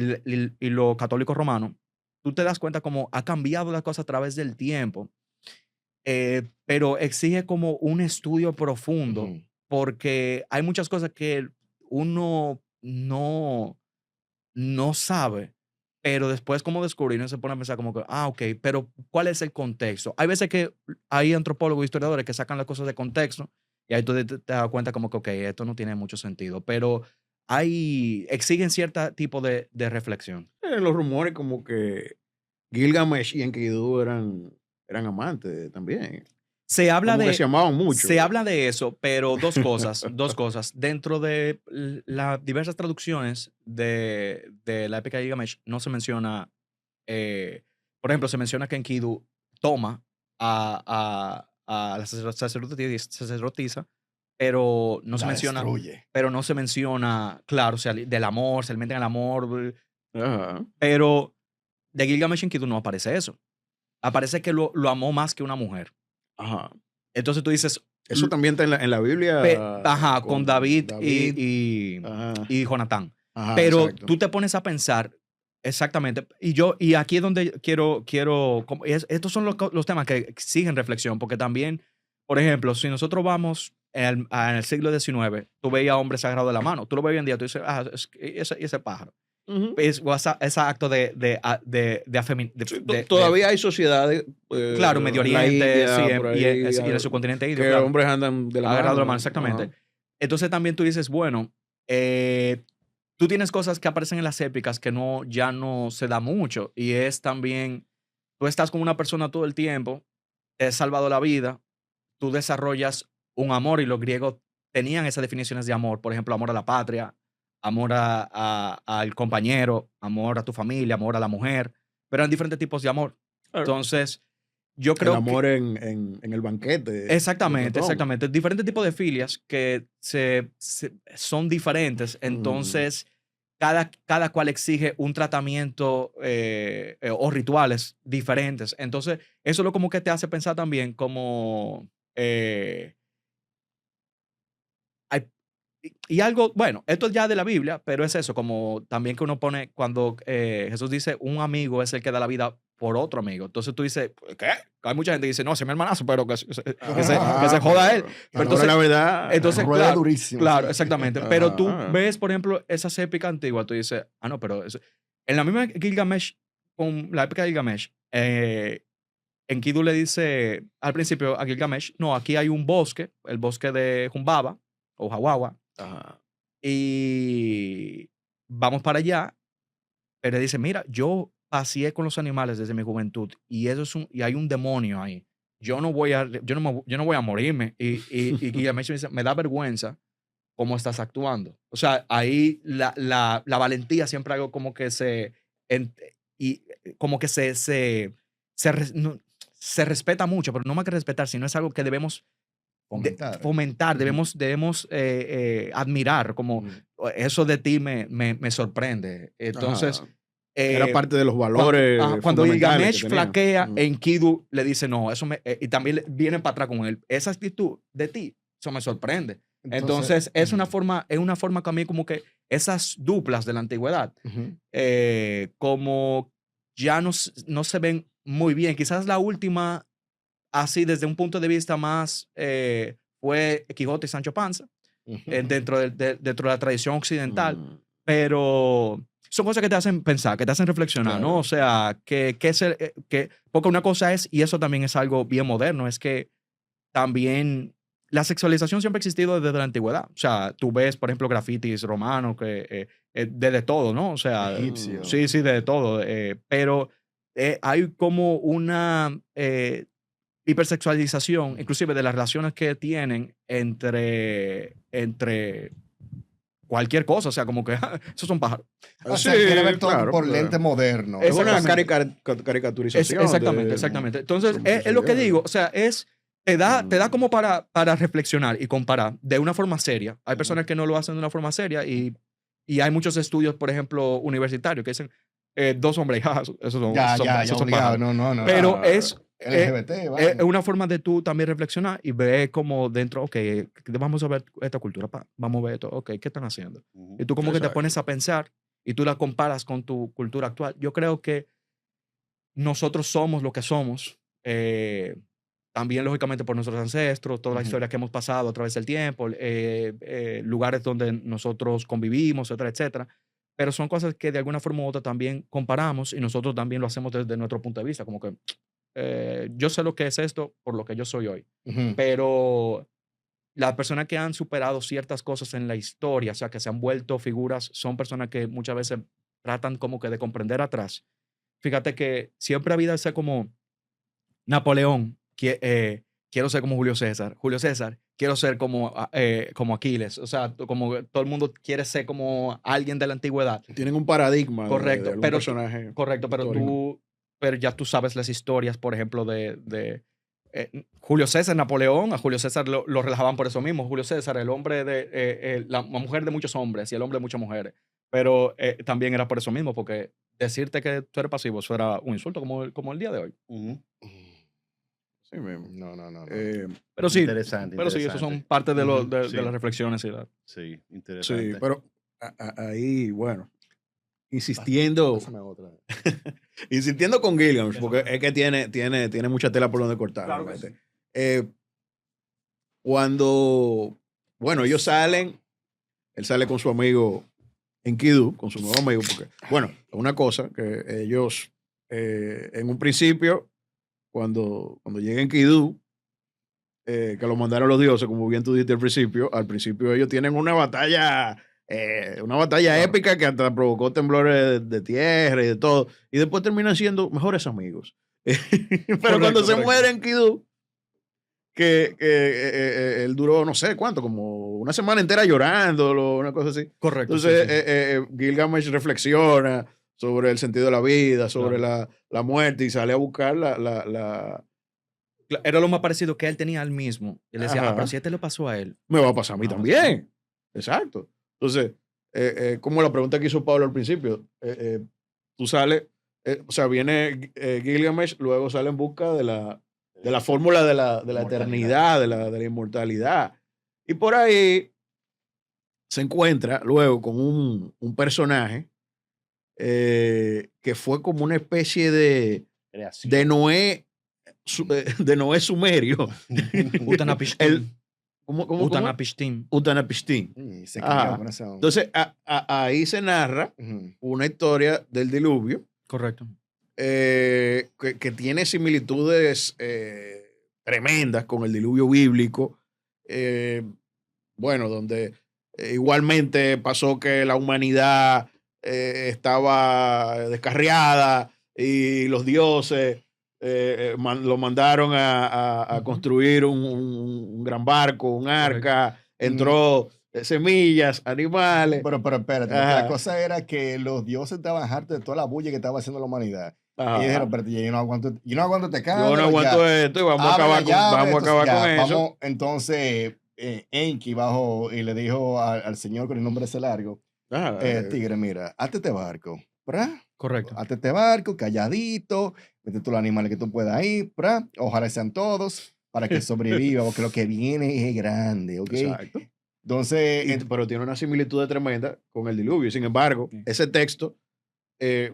lo católico romano, tú te das cuenta cómo ha cambiado la cosa a través del tiempo, pero exige como un estudio profundo Ujú. porque hay muchas cosas que uno no sabe, pero después como descubrir, uno se pone a pensar como que, ok, pero ¿cuál es el contexto? Hay veces que hay antropólogos, historiadores que sacan las cosas de contexto y ahí tú te das cuenta como que, ok, esto no tiene mucho sentido, pero exigen cierto tipo de reflexión. Los rumores como que Gilgamesh y Enkidu eran amantes también. Se habla Como que se amaban mucho. se habla de eso, pero dos cosas, dos cosas. Dentro de las diversas traducciones de la épica de Gilgamesh, no se menciona, por ejemplo, se menciona que Enkidu toma a la sacerdotisa, pero no se La menciona, destruye. claro, o sea, del amor, se alimenta el amor, Ajá. pero de Gilgamesh y Enkidu no aparece eso. Aparece que lo amó más que una mujer. Ajá. Entonces tú dices, Eso también está en la Biblia. ajá, con David, Ajá. y Jonatán. Ajá, Pero exacto. tú te pones a pensar, exactamente, y aquí es donde estos son los temas que exigen reflexión, porque también, por ejemplo, si nosotros vamos en el siglo XIX, tú veías a hombres sagrados de la mano, tú lo ves hoy en día, tú dices, ese pájaro. Ujú. Ese acto Sí, todavía hay sociedades. claro, Medio en la Oriente, India, sí, por y ahí, en el subcontinente indio, que claro. hombres andan de la Agarrado de la mano, mano. exactamente. Ajá. Entonces también tú dices, bueno, tú tienes cosas que aparecen en las épicas que ya no se da mucho. Y es también, tú estás con una persona todo el tiempo, te has salvado la vida, tú desarrollas un amor y los griegos tenían esas definiciones de amor. Por ejemplo, amor a la patria, amor al compañero, amor a tu familia, amor a la mujer, pero eran diferentes tipos de amor. Claro. Entonces, yo El creo amor en el banquete. de exactamente, Platón. exactamente. Diferentes tipos de filias que son diferentes. Entonces, cada cual exige un tratamiento o rituales diferentes. Entonces, eso es lo como que te hace pensar también como... hay- y algo, bueno, esto es ya de la Biblia, pero es eso, como también que uno pone cuando Jesús dice, un amigo es el que da la vida por otro amigo. Entonces tú dices, ¿qué? Hay mucha gente que dice, no, ese es mi hermanazo, pero que se joda él. Pero entonces, la verdad. entonces Rueda claro, durísimo. claro, Sí. exactamente. Pero tú Ajá. ves, por ejemplo, esas épicas antiguas, tú dices, no, pero en la misma Gilgamesh, con la épica de Gilgamesh, Enkidu le dice al principio a Gilgamesh, no, aquí hay un bosque, el bosque de Humbaba o Jawawa, Ajá. y vamos para allá, pero él dice, mira, yo paseé con los animales desde mi juventud y y hay un demonio ahí. Yo no voy a morirme. Y Gilgamesh me dice, me da vergüenza cómo estás actuando. O sea, ahí la valentía siempre algo como que como que se respeta mucho, pero no más que respetar, sino es algo que debemos fomentar, debemos admirar, como eso de ti me sorprende. Entonces, era parte de los valores. Cuando fundamentales Gilgamesh que tenían. flaquea, Enkidu le dice, no, y también viene para atrás con él. Esa actitud de ti, eso me sorprende. Entonces es una forma que a mí como que esas duplas de la antigüedad, como ya no se ven muy bien. Quizás la última, así desde un punto de vista más, fue Quijote y Sancho Panza, dentro de la tradición occidental, pero son cosas que te hacen pensar, que te hacen reflexionar, Claro. ¿no? O sea, porque una cosa es, y eso también es algo bien moderno, es que también la sexualización siempre ha existido desde la antigüedad. O sea, tú ves, por ejemplo, grafitis romanos, de todo, ¿no? O sea, Egipcio. sí, de todo. Pero hay como una hipersexualización, inclusive de las relaciones que tienen entre cualquier cosa. O sea, como que esos son pájaros. O sea, quiere ver todo por lente moderno. Es una Exactamente. caricaturización. Exactamente. Entonces, es lo que digo. O sea, te da como para reflexionar y comparar de una forma seria. Hay personas que no lo hacen de una forma seria y hay muchos estudios, por ejemplo, universitarios que dicen 2 hombres, esos son obligado. pájaros. No. Pero es LGBT, es una forma de tú también reflexionar y ver como dentro, ok, vamos a ver esta cultura, vamos a ver esto, ok, ¿qué están haciendo? Y tú como que te pones a pensar y tú la comparas con tu cultura actual. Yo creo que nosotros somos lo que somos, también lógicamente por nuestros ancestros, toda la historia que hemos pasado a través del tiempo, lugares donde nosotros convivimos, etcétera, etcétera. Pero son cosas que de alguna forma u otra también comparamos y nosotros también lo hacemos desde nuestro punto de vista, como que yo sé lo que es esto por lo que yo soy hoy, pero las personas que han superado ciertas cosas en la historia, o sea, que se han vuelto figuras, son personas que muchas veces tratan como que de comprender atrás. Fíjate que siempre ha habido ese como Napoleón, quiero ser como Julio César, quiero ser como Aquiles, o sea, como todo el mundo quiere ser como alguien de la antigüedad. Tienen un paradigma Correcto, de algún pero personaje. Correcto, histórico. pero ya tú sabes las historias, por ejemplo, de Julio César, Napoleón. A Julio César lo relajaban por eso mismo. Julio César, el hombre la mujer de muchos hombres y el hombre de muchas mujeres. Pero también era por eso mismo, porque decirte que tú eres pasivo, eso era un insulto como el día de hoy. Sí, mismo. No. Pero sí, Interesante. eso son parte de Sí. las reflexiones. Sí, interesante. Sí, pero ahí, bueno, insistiendo. Pásame otra. Insistiendo con Gilgamesh, porque es que tiene mucha tela por donde cortar. Claro que realmente. Cuando, bueno, ellos salen, él sale con su amigo Enkidu, con su nuevo amigo, porque, bueno, una cosa que ellos, en un principio, cuando llega Enkidu, que lo mandaron los dioses, como bien tú dijiste al principio ellos tienen una batalla épica que hasta provocó temblores de tierra y de todo, y después terminan siendo mejores amigos. Pero cuando se muere Enkidu, que él duró no sé cuánto, como una semana entera llorando, una cosa así. Correcto. Entonces Gilgamesh reflexiona sobre el sentido de la vida, sobre la muerte, y sale a buscar Era lo más parecido que él tenía al mismo. Y él decía, Ajá. pero si este le pasó a él. me va a pasar a mí No, también. Exacto. Entonces, como la pregunta que hizo Pablo al principio, tú sales, o sea, viene Gilgamesh, luego sale en busca de la fórmula de la eternidad, de la inmortalidad. Y por ahí se encuentra luego con un personaje que fue como una especie de Noé, de Noé sumerio. Utanapishtim. ¿Cómo? Utanapishtim. Utanapishtim. Sí, se Ajá. cambió con ese hombre. Entonces, ahí se narra una historia del diluvio Correcto. que tiene similitudes tremendas con el diluvio bíblico. Bueno, donde igualmente pasó que la humanidad estaba descarriada, y los dioses lo mandaron a construir un gran barco, un arca, entró semillas, animales. Pero espérate, porque la cosa era que los dioses estaban hartos de toda la bulla que estaba haciendo la humanidad. Y dijeron, espérate, yo no aguanto este cambio. Yo no aguanto esto y vamos a acabar con eso. Entonces, Enki bajó y le dijo al señor con el nombre ese largo, tigre, mira, hazte este barco, ¿verdad? Correcto. Hazte este barco, calladito, mete todos los animales que tú puedas ir, ¿verdad? Ojalá sean todos para que sobreviva, porque lo que viene es grande, ¿ok? Exacto. Entonces, pero tiene una similitud tremenda con el diluvio. Sin embargo, ese texto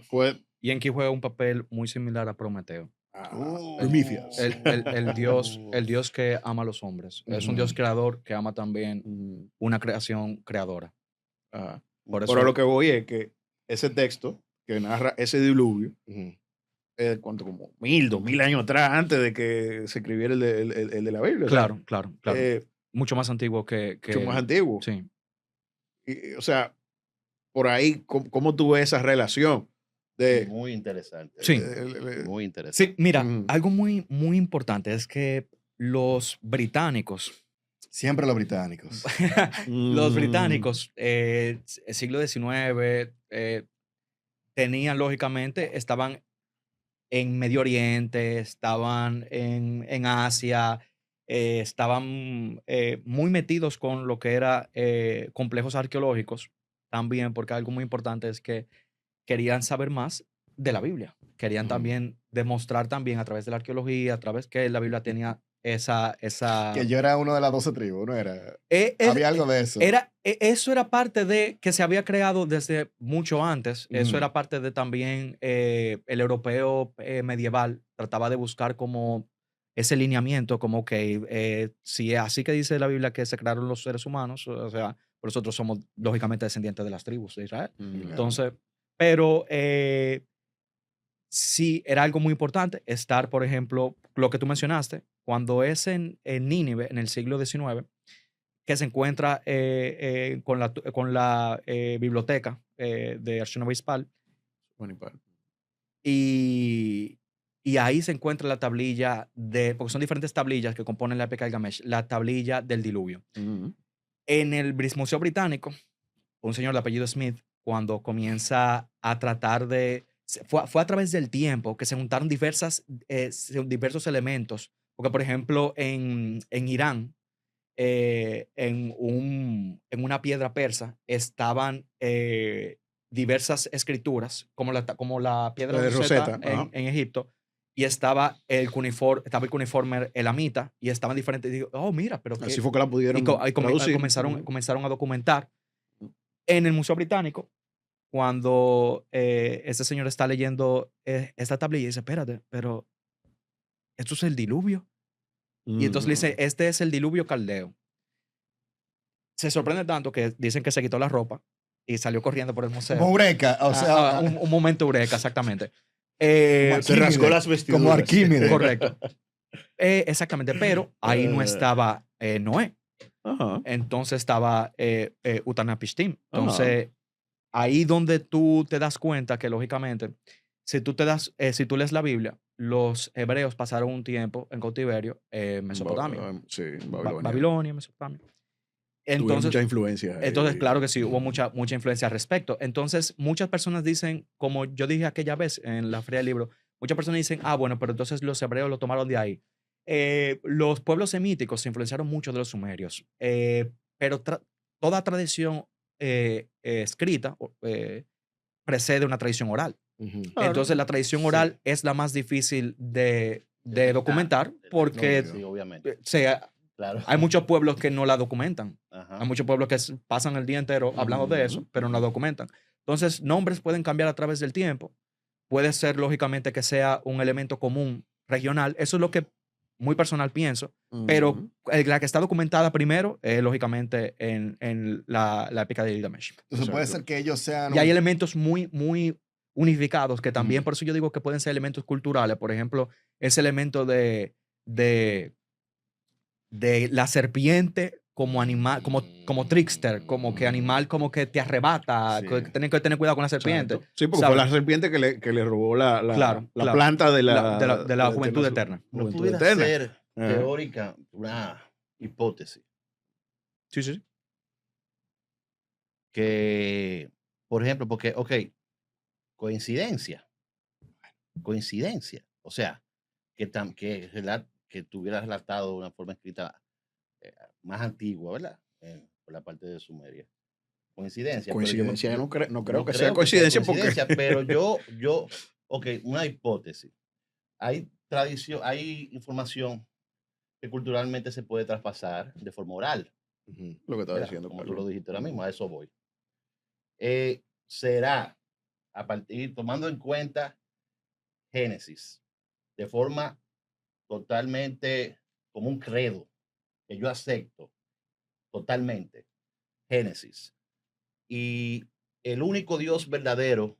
fue... Y Enki juega un papel muy similar a Prometeo. Prometheus. El Dios que ama a los hombres. Es un Dios creador que ama también una creación creadora. Por eso, pero lo que voy es que ese texto que narra ese diluvio, como 1000, 2000 años atrás, antes de que se escribiera el de la Biblia. Claro. Mucho más antiguo que... Mucho más antiguo. Sí. O sea, por ahí, ¿cómo tú ves esa relación? Muy interesante. Sí. Muy interesante. Sí, mira, algo muy, muy importante es que los británicos... Siempre los británicos. Los británicos, siglo XIX, tenían, lógicamente, estaban en Medio Oriente, estaban en Asia, estaban muy metidos con lo que era complejos arqueológicos también, porque algo muy importante es que querían saber más de la Biblia. Querían también demostrar también a través de la arqueología, a través que la Biblia tenía esa... Que yo era uno de las 12 tribus, ¿no era? Había algo de eso. Eso era parte de que se había creado desde mucho antes. Eso era parte de también el europeo medieval. Trataba de buscar como ese lineamiento, como que si es así que dice la Biblia que se crearon los seres humanos, o sea, nosotros somos lógicamente descendientes de las tribus de Israel. Entonces, pero sí era algo muy importante estar, por ejemplo, lo que tú mencionaste, cuando es en Nínive, en el siglo XIX, que se encuentra con la biblioteca de Arzonovispal. Y ahí se encuentra la tablilla porque son diferentes tablillas que componen la épica de Gilgamesh, la tablilla del diluvio. En el Museo Británico, un señor de apellido Smith, cuando comienza a tratar de... Fue a través del tiempo que se juntaron diversos elementos. Porque, por ejemplo, en Irán, en una piedra persa, estaban diversas escrituras, como la piedra de Rosetta en Egipto, y estaba el cuneiforme elamita, y estaban diferentes. Y digo, mira, pero así fue que la pudieron traducir. Comenzaron a documentar. En el Museo Británico, cuando este señor está leyendo esta tablilla, y dice, espérate, pero esto es el diluvio. Y entonces le dice, este es el diluvio caldeo. Se sorprende tanto que dicen que se quitó la ropa y salió corriendo por el museo. Como Eureka, o sea. Un momento Eureka, exactamente. Se rasgó las vestiduras. Como Arquímedes. Correcto. Exactamente, pero ahí no estaba Noé. Entonces estaba Utanapishtim. Entonces, ahí donde tú te das cuenta que, lógicamente, si tú lees la Biblia, los hebreos pasaron un tiempo en cautiverio en Mesopotamia. Sí, Babilonia, Mesopotamia. Entonces, mucha influencia. Entonces, claro que sí, hubo mucha influencia al respecto. Entonces, muchas personas dicen, como yo dije aquella vez en la Feria del Libro, muchas personas dicen, bueno, pero entonces los hebreos lo tomaron de ahí. Los pueblos semíticos se influenciaron mucho de los sumerios, pero toda tradición escrita precede una tradición oral. Entonces, la tradición oral es la más difícil de documentar porque sí, obviamente. Claro. Hay muchos pueblos que no la documentan. Hay muchos pueblos que pasan el día entero hablando de eso, pero no la documentan. Entonces, nombres pueden cambiar a través del tiempo. Puede ser, lógicamente, que sea un elemento común regional. Eso es lo que muy personal pienso. Pero la que está documentada primero es, lógicamente, en la épica de Gilgamesh. Entonces, puede ser que ellos sean... Y hay elementos muy, muy unificados que también, por eso yo digo que pueden ser elementos culturales. Por ejemplo, ese elemento de la serpiente como animal, como trickster, como que animal como que te arrebata, Sí. tienen que tener cuidado con la serpiente. Exacto. Sí, porque ¿sabes? fue la serpiente que le robó la Claro. planta de de la juventud eterna- eterna. No juventud pudiera eterna. ser Ajá. teórica una hipótesis Sí, sí. que, por ejemplo, porque, ok, coincidencia. O sea, que tuviera relatado de una forma escrita más antigua, ¿verdad? Por la parte de Sumeria. Coincidencia. Coincidencia, yo no creo no que sea creo coincidencia porque coincidencia, pero ok, una hipótesis. Hay tradición, hay información que culturalmente se puede traspasar de forma oral, Ujú, lo que estaba ¿verdad? diciendo Como tú Carlos. lo dijiste ahora mismo, a eso voy. Será a partir, tomando en cuenta Génesis, de forma totalmente como un credo que yo acepto totalmente, Génesis. Y el único Dios verdadero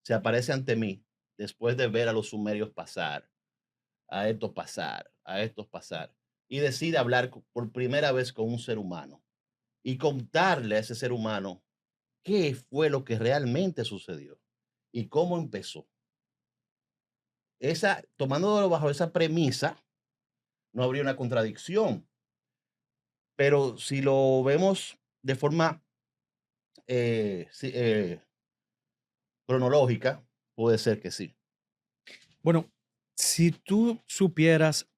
se aparece ante mí después de ver a los sumerios pasar, a estos pasar, y decide hablar por primera vez con un ser humano y contarle a ese ser humano qué fue lo que realmente sucedió y cómo empezó. Tomándolo bajo esa premisa, no habría una contradicción, pero si lo vemos de forma cronológica, puede ser que sí. Bueno, si tú supieras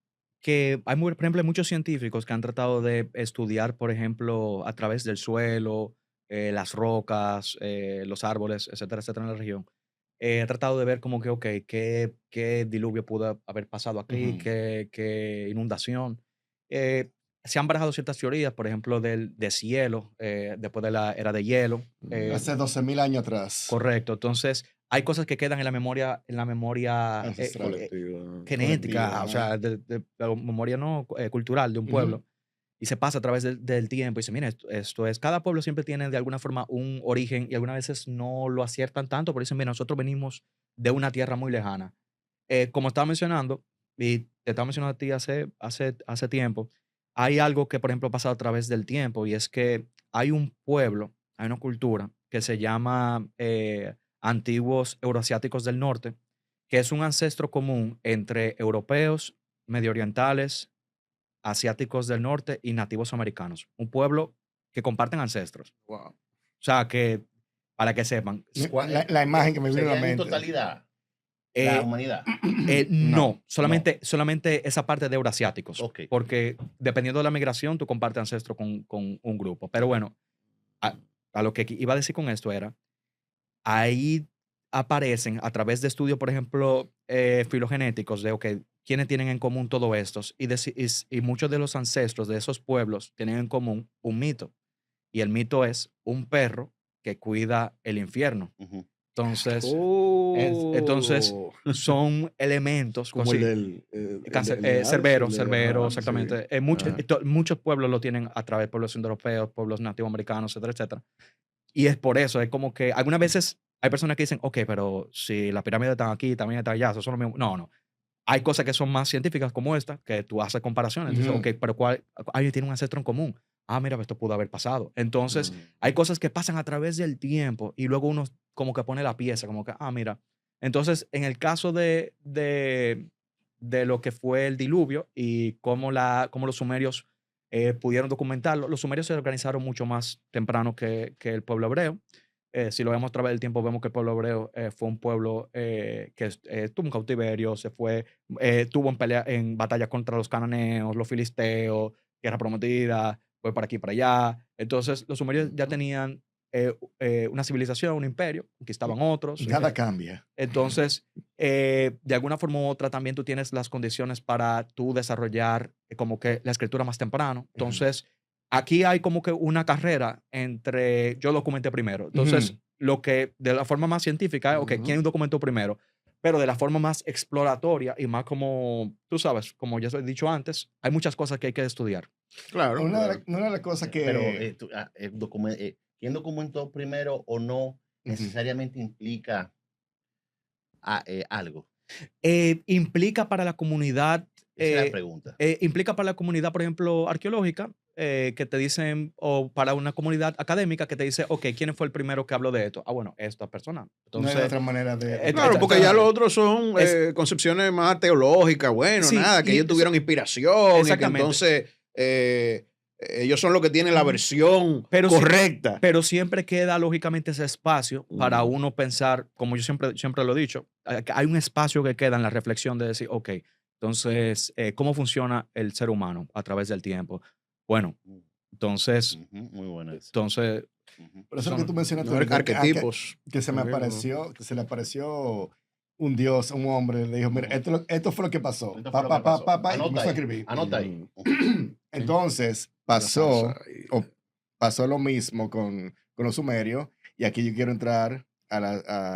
que hay, por ejemplo, hay muchos científicos que han tratado de estudiar, por ejemplo, a través del suelo, las rocas, los árboles, etcétera, etcétera, en la región. He tratado de ver como que, ok, qué diluvio pudo haber pasado aquí, Ujú. qué inundación. Se han barajado ciertas teorías, por ejemplo, del deshielo, después de la era de hielo. Hace 12.000 años atrás. Correcto. Entonces, hay cosas que quedan en la memoria, Ancestral. genética, Colectiva, o ajá. sea, de la memoria no cultural de un Ujú. pueblo, y se pasa a través del tiempo y dice, mira, esto es, cada pueblo siempre tiene de alguna forma un origen y algunas veces no lo aciertan tanto, pero dicen, mira, nosotros venimos de una tierra muy lejana. Como estaba mencionando, y te estaba mencionando a ti hace tiempo, hay algo que, por ejemplo, ha pasado a través del tiempo y es que hay un pueblo, hay una cultura que se llama antiguos euroasiáticos del norte, que es un ancestro común entre europeos, medio orientales, asiáticos del norte y nativos americanos. Un pueblo que comparten ancestros. Wow. O sea, que, para que sepan, La imagen que me vino a la ¿Serían en mente. totalidad la eh, humanidad? no, solamente esa parte de euroasiáticos. Ok. Porque dependiendo de la migración, tú compartes ancestro con un grupo. Pero bueno, a, a lo que iba a decir con esto era, ahí aparecen a través de estudios, por ejemplo, filogenéticos, de quiénes tienen en común todo esto. Y muchos de los ancestros de esos pueblos tienen en común un mito. Y el mito es un perro que cuida el infierno. Ujú. Entonces, Oh, son elementos, como el del el de Hades, Cerbero, el de- ajá, exactamente. sí. Ajá. Muchos pueblos lo tienen a través de pueblos indoeuropeos, pueblos nativoamericanos, etcétera, etcétera. Y es por eso, es como que algunas veces hay personas que dicen, ok, pero si las pirámides están aquí, también están allá, eso son lo mismo. No, no. Hay cosas que son más científicas como esta, que tú haces comparaciones. Dices, Ujú. ok, pero alguien tiene un ancestro en común. Ah, mira, esto pudo haber pasado. Entonces, hay cosas que pasan a través del tiempo y luego uno como que pone la pieza, como que, mira. Entonces, en el caso de lo que fue el diluvio y cómo los sumerios pudieron documentarlo, los sumerios se organizaron mucho más temprano que el pueblo hebreo. Si lo vemos a través del tiempo, vemos que el pueblo hebreo fue un pueblo que tuvo un cautiverio, tuvo en batalla contra los cananeos, los filisteos, Guerra Prometida, fue para aquí y para allá. Entonces, los sumerios ya tenían una civilización, un imperio, conquistaban otros. Nada cambia. Entonces, de alguna forma u otra, también tú tienes las condiciones para tú desarrollar como que la escritura más temprano. Entonces, aquí hay como que una carrera entre, yo documenté primero. Entonces, Ujú. lo que de la forma más científica es, ok, Ujú. ¿quién documentó primero? Pero de la forma más exploratoria y más como, tú sabes, como ya os he dicho antes, hay muchas cosas que hay que estudiar. Claro, claro. Una de las cosas Pero que... ¿quién documentó primero o no Ujú. necesariamente implica algo? Implica para la comunidad, Esa es la pregunta. implica para la comunidad, por ejemplo, arqueológica, que te dicen, o para una comunidad académica que te dice, ok, ¿quién fue el primero que habló de esto? Ah, bueno, esta persona. No Entonces, hay otra manera de... Claro, porque ya los otros son concepciones más teológicas, bueno, Sí, nada, que y ellos tuvieron inspiración y que exactamente. entonces ellos son los que tienen la versión Pero sí- correcta. Pero siempre queda lógicamente ese espacio para Mm. uno pensar, como yo siempre lo he dicho, que hay un espacio que queda en la reflexión de decir, ok, entonces, ¿cómo funciona el ser humano a través del tiempo? Bueno, entonces, Muy bueno eso. entonces Ujú. Por eso es lo que tú mencionaste No, ahorita, arquetipos. que se me También, ¿no? apareció, que se le apareció un dios, un hombre, le dijo, mira, esto fue lo que pasó. Esto Pa, fue lo pa, que pa, pasó. pa, pa, y Anota comenzó a ahí. escribir. Anota ahí. Mm. Ujú. Entonces, pasó lo mismo con los sumerios, y aquí yo quiero entrar a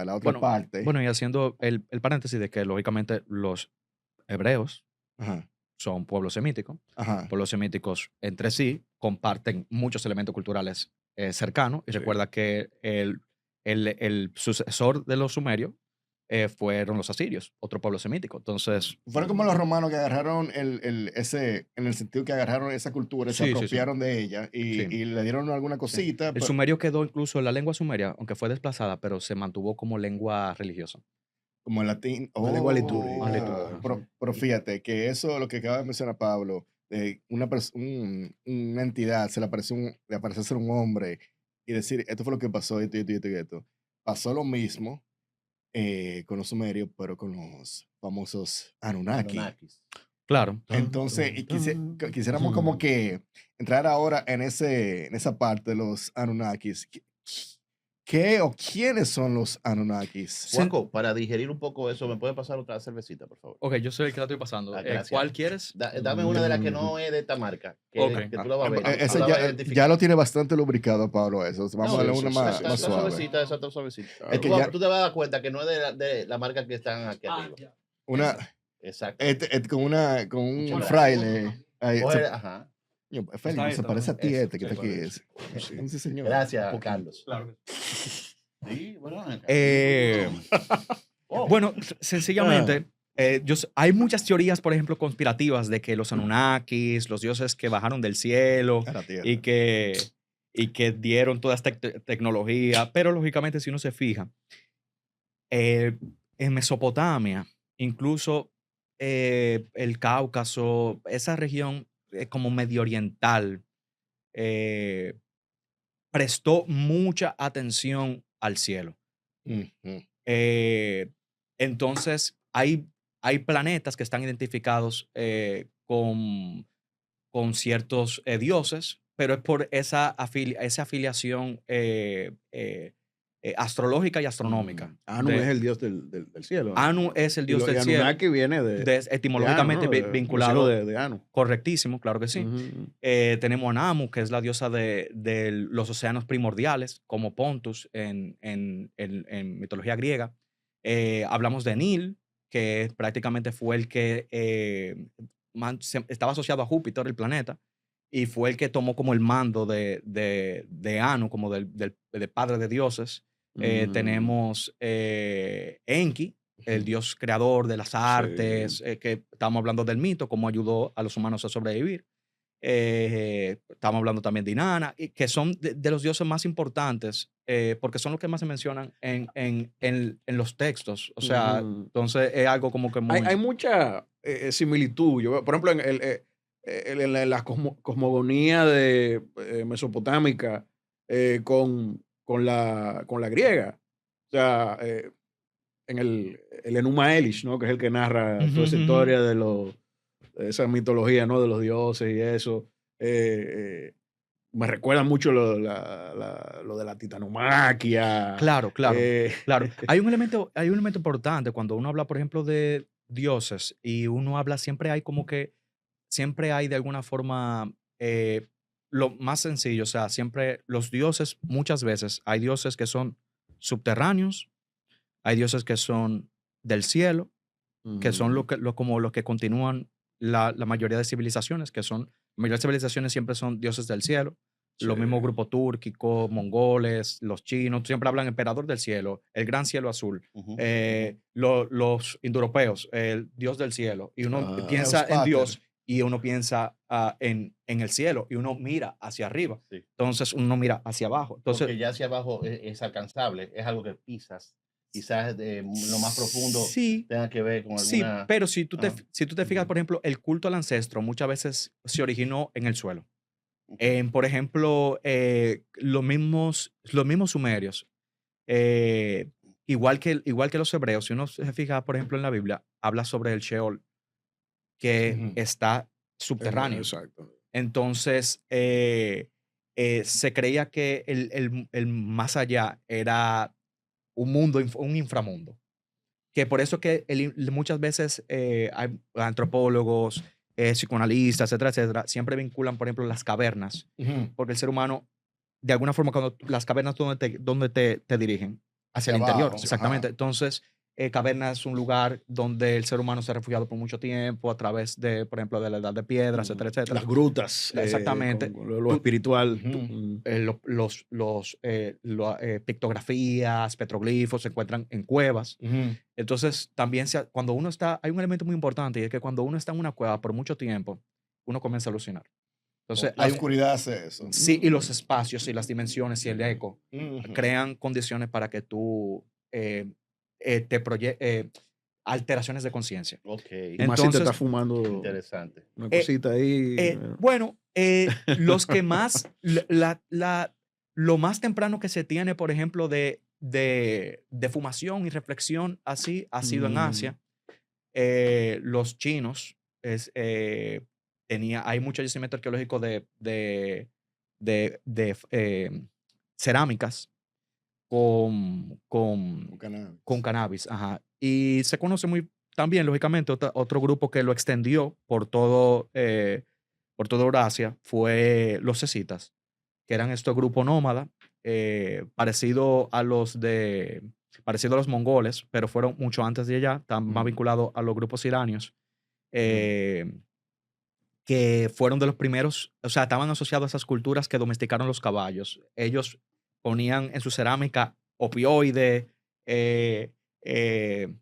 la otra parte. bueno, y haciendo el paréntesis de que lógicamente los hebreos Ajá, son pueblos semíticos. ajá. Pueblos semíticos entre sí comparten muchos elementos culturales cercanos. Y Sí. recuerda que el sucesor de los sumerios fueron los asirios, otro pueblo semítico. Entonces, Fueron como los romanos que agarraron ese, en el sentido que agarraron esa cultura, se Sí, sí, sí. apropiaron de ella y, Sí. y le dieron alguna sí. cosita. El sumerio quedó incluso, la lengua sumeria, aunque fue desplazada, pero se mantuvo como lengua religiosa. Como el latín. Una lengua litúrgica. litúrgica. Pero fíjate que eso, lo que acaba de mencionar Pablo, de una entidad, le apareció ser un hombre y decir, esto fue lo que pasó, esto, esto, esto, esto. Pasó lo mismo con los sumerios, pero con los famosos Anunnaki. Anunnakis. Claro. Entonces, y quisiéramos como que entrar ahora en esa parte de los Anunnakis. ¿Qué o quiénes son los Anunnakis? Juaco, para digerir un poco eso, ¿me puede pasar otra cervecita, por favor? Ok, yo soy el que la estoy pasando. Gracias. ¿Cuál quieres? Dame una de las que no es de esta marca, que, Ok. que tú la vas a ver. Ese tú la vas a identificar. ya lo tiene bastante lubricado, Pablo, eso. Vamos a darle una más, Está más suave. suavecita, esa está suavecita. Es que Tú te vas a dar cuenta que no es de la marca que están aquí arriba. Una, Exacto. con un Muchas fraile. Ahí, Coge- ajá. Félix, se parece a ti Eso, este que está aquí. sí. Sí, señor. Gracias, Carlos. Claro. Sí, bueno. Oh. Bueno, sencillamente, hay muchas teorías, por ejemplo, conspirativas de que los Anunnakis, los dioses que bajaron del cielo A la tierra. y que dieron toda esta tecnología, pero lógicamente si uno se fija, en Mesopotamia, incluso el Cáucaso, esa región como medio oriental, prestó mucha atención al cielo. Ujú. Entonces, hay planetas que están identificados con ciertos dioses, pero es por esa afiliación astrológica y astronómica. Anu De- es el dios del cielo. Anu es el dios Y del cielo, Anunnaki viene etimológicamente de Anu, ¿no? vinculado. De Anu. Correctísimo, claro que sí. Ujú. Tenemos a Namu, que es la diosa de los océanos primordiales, como Pontus en mitología griega. Hablamos de Enlil, que prácticamente fue el que estaba asociado a Júpiter, el planeta, y fue el que tomó como el mando de Anu, como del padre de dioses. Tenemos Enki, el dios creador de las artes, que estamos hablando del mito, cómo ayudó a los humanos a sobrevivir. Estamos hablando también de Inanna, que son de los dioses más importantes, porque son los que más se mencionan en los textos. O sea, entonces es algo como que muy... Hay mucha similitud. Por ejemplo, en la cosmogonía de mesopotámica con la griega. O sea, en el Enuma Elish, ¿no? Que es el que narra toda esa historia de esa mitología, ¿no? De los dioses y eso. Me recuerda mucho lo de la titanomaquia. Claro. Hay un elemento importante cuando uno habla, por ejemplo, de dioses y uno habla, siempre hay de alguna forma lo más sencillo, o sea, siempre los dioses, muchas veces hay dioses que son subterráneos, hay dioses que son del cielo, que son como los que continúan la mayoría de civilizaciones, la mayoría de civilizaciones siempre son dioses del cielo. Los mismos grupos túrquicos, mongoles, los chinos, siempre hablan emperador del cielo, el gran cielo azul. Los indoeuropeos, el dios del cielo. Y uno piensa en Dios y uno piensa en el cielo y uno mira hacia arriba. Sí. Entonces uno mira hacia abajo. Entonces, Porque ya hacia abajo es alcanzable, es algo que pisas. Quizás lo más profundo sí, tenga que ver con sí, alguna... pero si tú Ah, si tú te fijas, por ejemplo, el culto al ancestro muchas veces se originó en el suelo. ujú. Por ejemplo, los mismos sumerios, eh, igual que los hebreos, si uno se fija, por ejemplo, en la Biblia, habla sobre el Sheol, que Ujú. está subterráneo. Exacto. Entonces, se creía que el más allá era un mundo, un inframundo. Que por eso que muchas veces hay antropólogos, psicoanalistas, etcétera, etcétera, siempre vinculan, por ejemplo, las cavernas, Ujú. porque el ser humano, de alguna forma, cuando las cavernas, ¿dónde te dirigen? Hacia Hacia el interior, abajo. exactamente. Ajá. Entonces, cavernas es un lugar donde el ser humano se ha refugiado por mucho tiempo a través de, por ejemplo, de la edad de piedra, etcétera, etcétera. Las grutas, Exactamente. con lo Tú- espiritual. Ujú. Pictografías, petroglifos se encuentran en cuevas. Ujú. Entonces, también cuando uno está, hay un elemento muy importante y es que cuando uno está en una cueva por mucho tiempo, uno comienza a alucinar. Entonces, La oscuridad hace eso. sí, y los espacios y las dimensiones y el eco Ujú. crean condiciones para que tú alteraciones de conciencia. Ok, Y más si te Entonces, estás fumando interesante. una eh, cosita ahí. bueno, los que más, lo más temprano que se tiene, por ejemplo, de fumación y reflexión así, ha sido en Asia. Los chinos, hay mucho yacimiento arqueológico de cerámicas con, con, Con cannabis. con cannabis. Ajá. Y se conoce muy también, lógicamente, otro grupo que lo extendió por toda Eurasia fue los escitas, que eran estos grupos nómadas, parecido a los mongoles, pero fueron mucho antes de allá, están más Mm. vinculados a los grupos iranios, Mm. eh, que fueron de los primeros, o sea, estaban asociados a esas culturas que domesticaron los caballos. Ellos ponían en su cerámica opioides, eh, eh,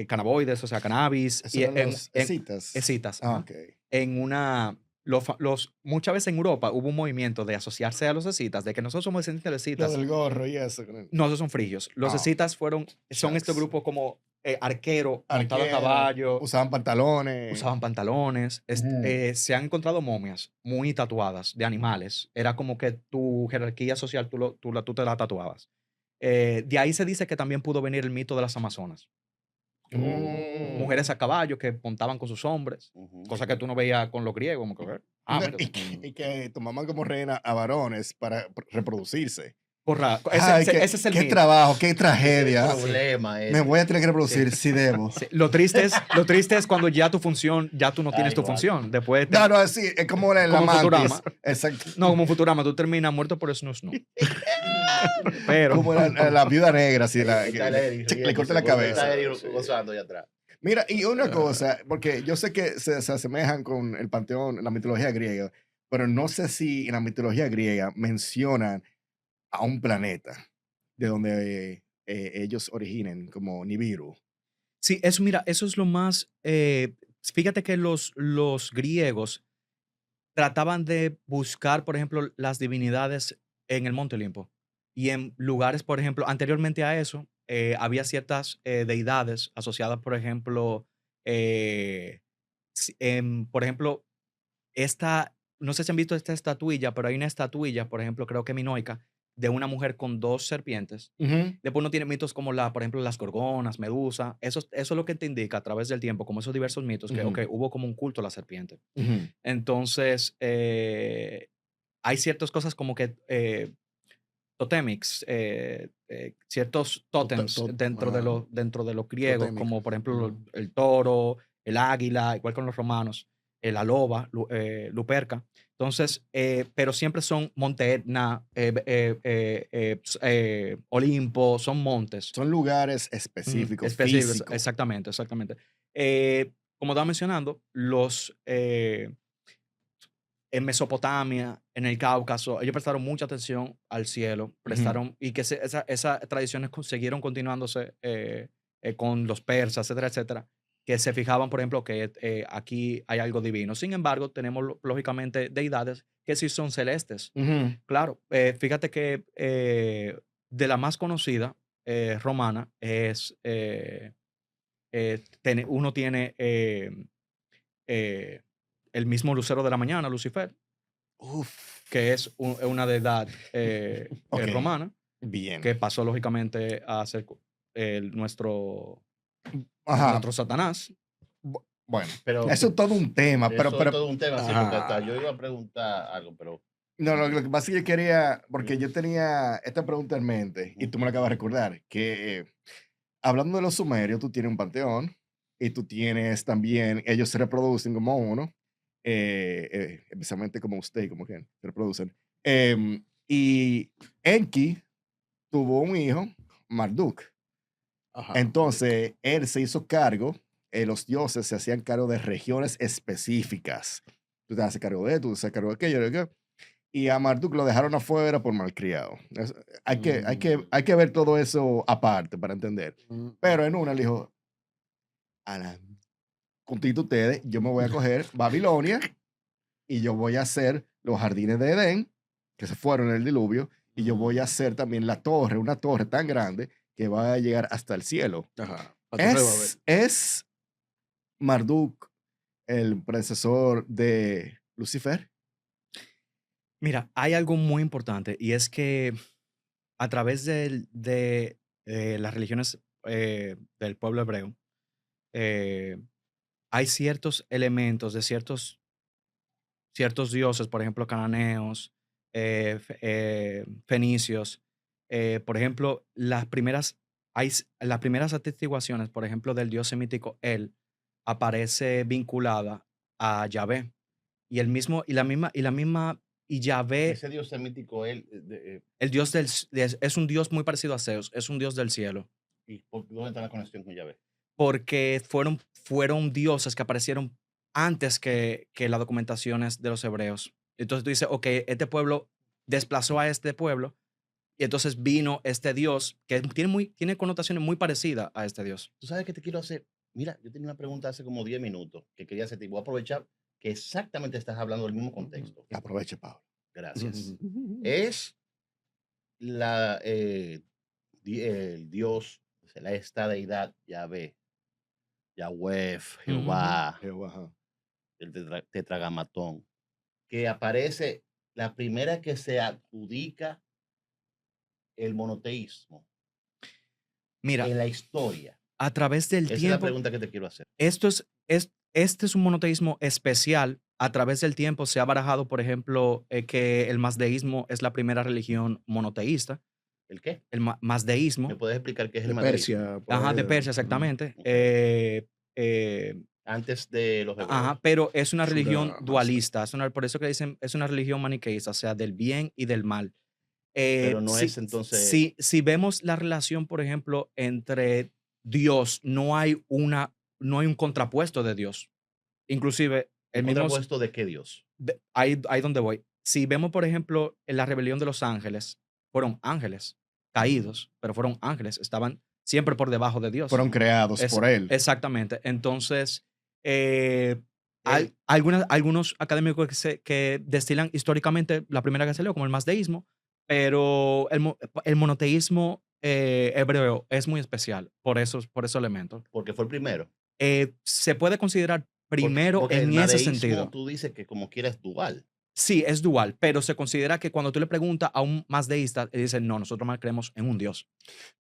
cannabinoides, o sea, cannabis, Esos y eran los escitas. escitas, Ah, ajá. ok. En una, muchas veces en Europa hubo un movimiento de asociarse a los escitas, de que nosotros somos descendientes de Lo escitas. del gorro y eso. No, esos son frigios. Los Ah, escitas son estos shucks. grupos como arquero, montado a Arquero, caballo, usaban pantalones. usaban pantalones. Ujú. Se han encontrado momias muy tatuadas de animales. Era como que tu jerarquía social tú te la tatuabas. De ahí se dice que también pudo venir el mito de las amazonas. Mm. Mujeres a caballo que montaban con sus hombres, Ujú. cosa que tú no veías con los griegos. Como que, No, mira, y que tomaban como reina a varones para reproducirse. ese, Ay, ese es el qué mito. trabajo, qué Ese tragedia. es el problema Me ese. voy a tener que reproducir si debo. Sí, lo triste es cuando ya tu función, ya tú no tienes Ay, tu guau. función. Después No, no, así, es como la como en mantis. Futurama. Exacto. No, como en Futurama, tú terminas muerto por snus, no. Pero Como la viuda negra, así, Está que Eric le riéndose, corta la porque cabeza. Está Eric Sí. gozando allá atrás. Mira, y una cosa, porque yo sé que se asemejan con el panteón, la mitología griega, pero no sé si en la mitología griega mencionan a un planeta de donde ellos originen, como Nibiru. sí, mira, eso es lo más. Fíjate que los griegos trataban de buscar, por ejemplo, las divinidades en el Monte Olimpo. Y en lugares, por ejemplo, anteriormente a eso, había ciertas deidades asociadas, por ejemplo, por ejemplo, no sé si han visto esta estatuilla, pero hay una estatuilla, por ejemplo, creo que minoica, de una mujer con dos serpientes. Ujú. Después uno tiene mitos como por ejemplo, las gorgonas, Medusa. Eso es lo que te indica a través del tiempo, como esos diversos mitos, que Ujú. ok, hubo como un culto a la serpiente. Ujú. Entonces, hay ciertas cosas como que totemics, ciertos tótems dentro de los griegos, Totémico. como por ejemplo Ujú. el toro, el águila, igual con los romanos, la loba, Luperca. Entonces, pero siempre son Monte Etna, Olimpo, son montes. Son lugares específicos, Específicos, físicos. exactamente. Como estaba mencionando, en Mesopotamia, en el Cáucaso, ellos prestaron mucha atención al cielo, y que esas tradiciones siguieron continuándose con los persas, etcétera, etcétera, que se fijaban, por ejemplo, que aquí hay algo divino. Sin embargo, tenemos lógicamente deidades que sí son celestes. Ujú. Claro, fíjate que de la más conocida romana es, uno tiene eh, el mismo lucero de la mañana, Lucifer, Uf. que es una deidad Ok. romana, Bien. que pasó lógicamente a ser nuestro Ajá. Satanás. Bueno, Pero eso es todo un tema, eso pero, es todo un tema, sí, porque hasta Ajá. yo iba a preguntar algo, pero No, lo que pasa es que yo quería, porque yo tenía esta pregunta en mente y tú me la acabas de recordar, que hablando de los sumerios, tú tienes un panteón y tú tienes también, ellos se reproducen como uno, especialmente como usted, como que se reproducen. Y Enki tuvo un hijo, Marduk. Ajá. Entonces, él se hizo cargo, los dioses se hacían cargo de regiones específicas. Tú te haces cargo de esto, tú te haces cargo de aquello, de aquello. Y a Marduk lo dejaron afuera por malcriado. Hay que ver todo eso aparte para entender. Pero en una le dijo, Alan, contigo ustedes, yo me voy a coger Babilonia y yo voy a hacer los jardines de Edén, que se fueron en el diluvio, y yo voy a hacer también la torre, una torre tan grande que va a llegar hasta el cielo. Ajá. La Torre de Babel. ¿Es Marduk el predecesor de Lucifer? Mira, hay algo muy importante y es que a través de las religiones del pueblo hebreo, eh, hay ciertos elementos de ciertos dioses, por ejemplo, cananeos, fenicios. Por ejemplo, las primeras atestiguaciones, por ejemplo, del dios semítico El, aparece vinculada a Yahvé. Y Yahvé, ese dios semítico, él, el dios es un dios muy parecido a Zeus, es un dios del cielo, ¿y dónde está la conexión con Yahvé? porque fueron dioses que aparecieron antes que las documentaciones de los hebreos. Entonces tú dices, ok, este pueblo desplazó a este pueblo y entonces vino este dios que tiene connotaciones muy parecidas a este dios. ¿Tú sabes qué te quiero hacer? Mira, yo tenía una pregunta hace como 10 minutos que quería hacerte y voy a aprovechar que exactamente estás hablando del mismo contexto. Aproveche, Pablo. Gracias. Es el Dios, esta deidad Yahvé, Yahweh, Jehová, Jehová, ajá. el tetragamatón, que aparece la primera que se adjudica el monoteísmo Mira, en la historia. a través del Esa es la tiempo, pregunta que te quiero hacer. este es un monoteísmo especial. A través del tiempo se ha barajado, por ejemplo, que el mazdeísmo es la primera religión monoteísta. ¿El qué? El ¿Me mazdeísmo, puedes explicar qué es el De madeísmo? Persia. por ajá, ahí, de Persia, exactamente. Ok. Eh, Antes de los hebreos. Ajá, pero es una Shura religión Mazda. dualista. Por eso que dicen, es una religión maniqueísta, o sea, del bien y del mal. Pero no Si, es entonces, si vemos la relación, por ejemplo, entre Dios, no hay un contrapuesto de Dios. Inclusive, ¿un el mismo, contrapuesto de qué Dios? ahí donde voy. Si vemos, por ejemplo, en la rebelión de los ángeles, fueron ángeles caídos, pero fueron ángeles, estaban siempre por debajo de Dios. Fueron creados por él. Exactamente. Entonces, hay Él- algunos académicos que destilan históricamente la primera que salió como el mazdeísmo, pero el monoteísmo hebreo es muy especial por esos elementos. porque fue el primero. Se puede considerar primero Porque el en ese madeísmo, sentido. tú dices que como quiera es dual. Sí, es dual, pero se considera que cuando tú le preguntas a un mazdeísta, él dice, no, nosotros más creemos en un Dios.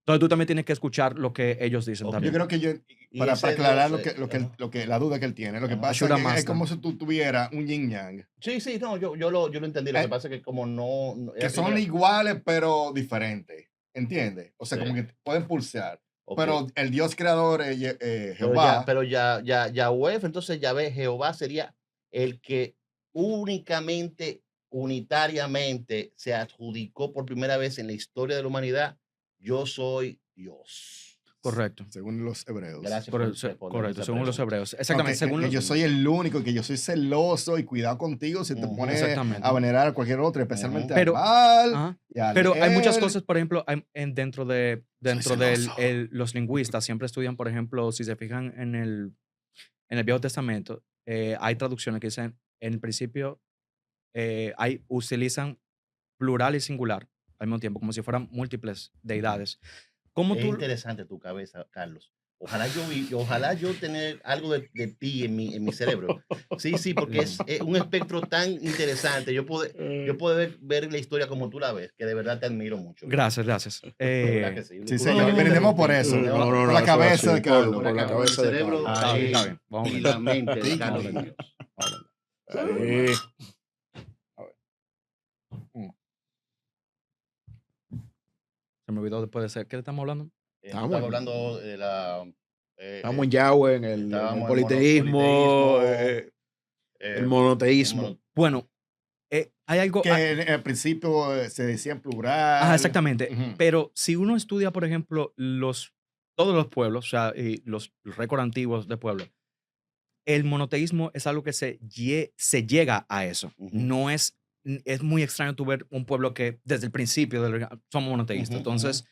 Entonces tú también tienes que escuchar lo que ellos dicen Ok. Yo también. creo que Y para ese aclarar Dios, la duda que él tiene, lo que Ajá. pasa Ashura es que es Mazda. como si tú tuvieras un yin yang, Sí, sí, no, yo lo entendí. Lo que Eh, pasa es que como no que son iguales pero diferentes, ¿entiendes? O sea, Sí. como que pueden pulsar. Ok. Pero el Dios creador, Pero Jehová, pero Yahweh, entonces Yahvé, Jehová sería el que únicamente, unitariamente se adjudicó por primera vez en la historia de la humanidad. Yo soy Dios. Correcto. según los hebreos. Gracias por responderme Correcto, esa según los pregunta. hebreos. No, Exactamente, que según los, yo soy el único, que yo soy celoso y cuidado contigo si te Ujú. pones Exactamente. a venerar a cualquier otro, especialmente Pero- al mal. Ajá. Y al Pero hay muchas él. cosas, por ejemplo, dentro de celoso. los lingüistas siempre estudian, por ejemplo, si se fijan en en el Viejo Testamento, hay traducciones que dicen, en el principio, utilizan plural y singular al mismo tiempo, como si fueran múltiples deidades. ¿Cómo Es tú? interesante tu cabeza, Carlos. Ojalá yo tener algo de ti en mi cerebro. Sí, sí, porque es un espectro tan interesante. Yo puedo ver la historia como tú la ves, que de verdad te admiro mucho. Gracias, gracias. De verdad que sí. Sí, Disculpa, señor, te brindemos por interrumpí. eso. No, no, Por no, la eso cabeza así, de Carlos. por la cabeza el de cerebro Carlos. Está bien, está bien. Vamos a y ver. la mente de Dígalo. Carlos Muñoz. Ahí. Se me olvidó después de ser. ¿Qué le estamos hablando? Estamos Estamos en- hablando de la... Estamos en Yahweh, en el estábamos en politeísmo, monoteísmo, el monoteísmo. Bueno, hay algo. Que en el principio se decía en plural. Ajá, exactamente. Ujú. Pero si uno estudia, por ejemplo, todos los pueblos, o sea, y los récords antiguos de pueblos, el monoteísmo es algo que se llega a eso. Ujú. No es, es muy extraño tú ver un pueblo que desde el principio somos monoteístas. Entonces,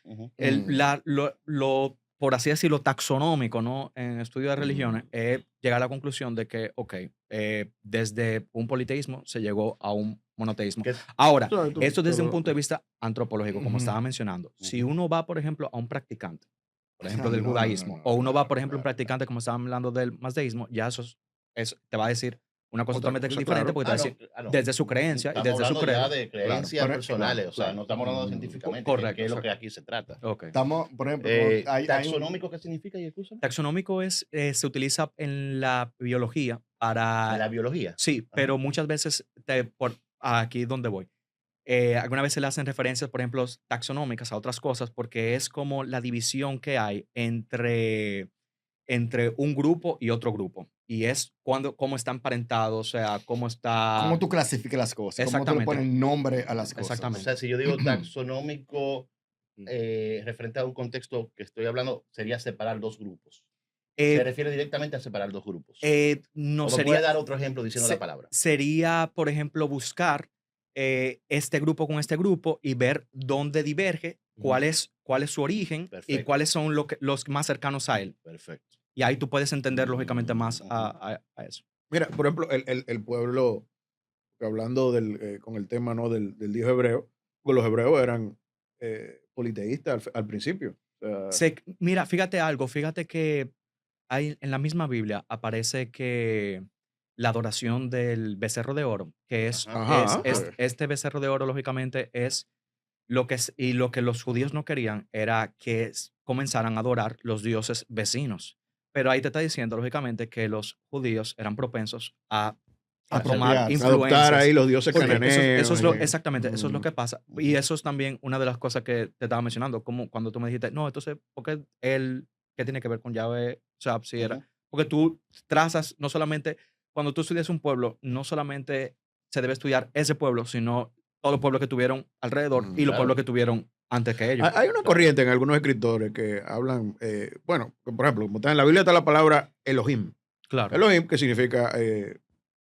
por así decirlo, taxonómico, ¿no? En estudio de religiones, es llegar a la conclusión de que, ok, desde un politeísmo se llegó a un monoteísmo. Que- Ahora, Exacto, esto desde un pero- punto de vista antropológico, como Ujú. estaba mencionando. Si Ujú. uno va, por ejemplo, a un practicante, por ejemplo, Ah, del no, no, judaísmo, no, o uno va, claro, por ejemplo, a un claro. practicante, como estaban hablando del mazdeísmo, ya eso te va a decir una cosa Otra totalmente cosa, diferente, claro. porque te va a decir desde su creencia y Estamos desde su hablando ya credo. de creencias Claro, personales, claro, o sea, claro. no estamos hablando Mm, científicamente, correcto, que es lo que exacto. aquí se trata. Ok. Estamos, por ejemplo, hay un- ¿Taxonómico qué significa, y excusa? Taxonómico se utiliza en la biología para... En la biología. Sí, Ajá. pero muchas veces, aquí donde voy, algunas veces le hacen referencias, por ejemplo, taxonómicas a otras cosas, porque es como la división que hay entre un grupo y otro grupo. Y es cómo están emparentados, o sea, cómo está... ¿Cómo tú clasificas las cosas? ¿Cómo tú le Exactamente. pones nombre a las cosas? O Exactamente. sea, si yo digo taxonómico, referente a un contexto que estoy hablando, sería separar dos grupos. Se Eh, refiere directamente a separar dos grupos. no ¿O me sería... puede dar otro ejemplo diciendo se- la palabra? Sería, por ejemplo, buscar este grupo con este grupo y ver dónde diverge, Ujú. cuál es su origen y Perfecto. cuáles son los más cercanos a él. Perfecto. Y ahí tú puedes entender lógicamente más a eso. Mira, por ejemplo, el pueblo, hablando con el tema, ¿no? del Dios hebreo, pues los hebreos eran politeístas al principio. O sea, Mira, fíjate que en la misma Biblia aparece que la adoración del becerro de oro, que Ajá. este becerro de oro, lógicamente, es y lo que los judíos no querían era que comenzaran a adorar los dioses vecinos. Pero ahí te está diciendo, lógicamente, que los judíos eran propensos a tomar Apropiarse. adoptar ahí influencias. los dioses Porque cananeos. eso es exactamente, eso es lo Mm. que pasa. Y eso es también una de las cosas que te estaba mencionando, como cuando tú me dijiste, no, entonces, ¿por qué qué tiene que ver con Yahweh? O sea, si era, Ujú. porque tú trazas, no solamente, cuando tú estudias un pueblo, no solamente se debe estudiar ese pueblo, sino todos los pueblos que tuvieron alrededor y los Claro. pueblos que tuvieron antes que ellos. Hay una corriente en algunos escritores que hablan, bueno, por ejemplo, como está en la Biblia está la palabra Elohim. Claro. Elohim, que significa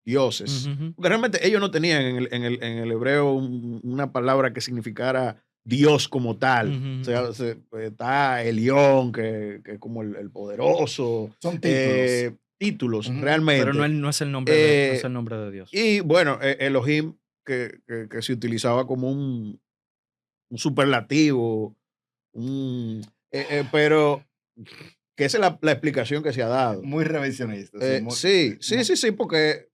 dioses. Ujú. Porque realmente ellos no tenían en el hebreo una palabra que significara Dios como tal. Ujú. O sea, está Elión, que es como el poderoso. Son títulos. Títulos, Ujú. realmente. Pero no es el nombre no es el nombre de Dios. Y bueno, Elohim, que se utilizaba como un superlativo, pero que esa es la explicación que se ha dado. Muy revisionista. Sí, porque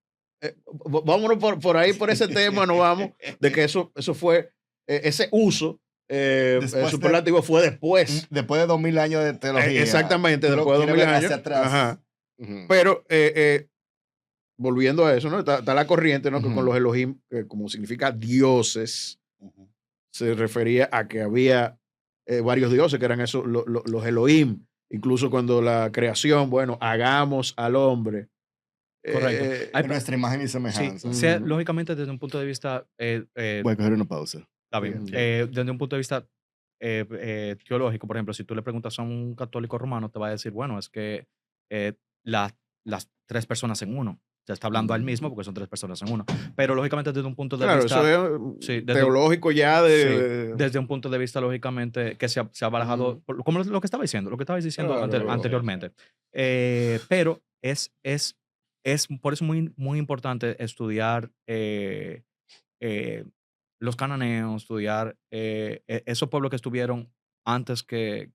vámonos por ahí, por ese tema, no vamos, de que eso fue, ese uso Después superlativo fue después. Después de 2000 años de teología. Exactamente, tú lo después de quieres 2000 ver años. hacia atrás. Ajá. Ujú. Pero volviendo a eso, ¿no? Está la corriente, ¿no? Que Ujú. con los Elohim, que como significa dioses, Ujú. se refería a que había varios dioses, que eran esos, los Elohim. Incluso cuando la creación, bueno, hagamos al hombre. Correcto. En nuestra imagen y Sí, semejanza. lógicamente desde un punto de vista Voy a coger una pausa. está bien. Sí. Desde un punto de vista teológico, por ejemplo, si tú le preguntas a un católico romano, te va a decir, bueno, es que las tres personas en uno. Se está hablando al mismo porque son tres personas en uno. Pero lógicamente desde un punto de Claro, vista... eso es sí, desde- teológico ya desde un punto de vista, lógicamente, que se ha barajado, como lo que estaba diciendo, lo que estabais diciendo Claro. anteriormente. Pero es, es, es por eso muy importante estudiar los cananeos, estudiar esos pueblos que estuvieron antes que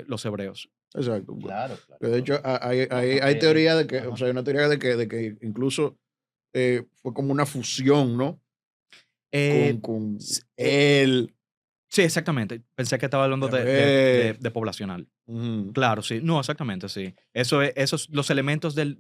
los hebreos. Exacto. Claro, claro. Que de hecho, hay, No, hay, hay porque teoría de que, o ajá. sea, hay una teoría de que incluso fue como una fusión, ¿no? Eh, Con s- eh, él, sí, exactamente. Pensé que estaba hablando Yahvé. de poblacional. Ujú. Claro, sí. No, exactamente, sí. Esos los elementos del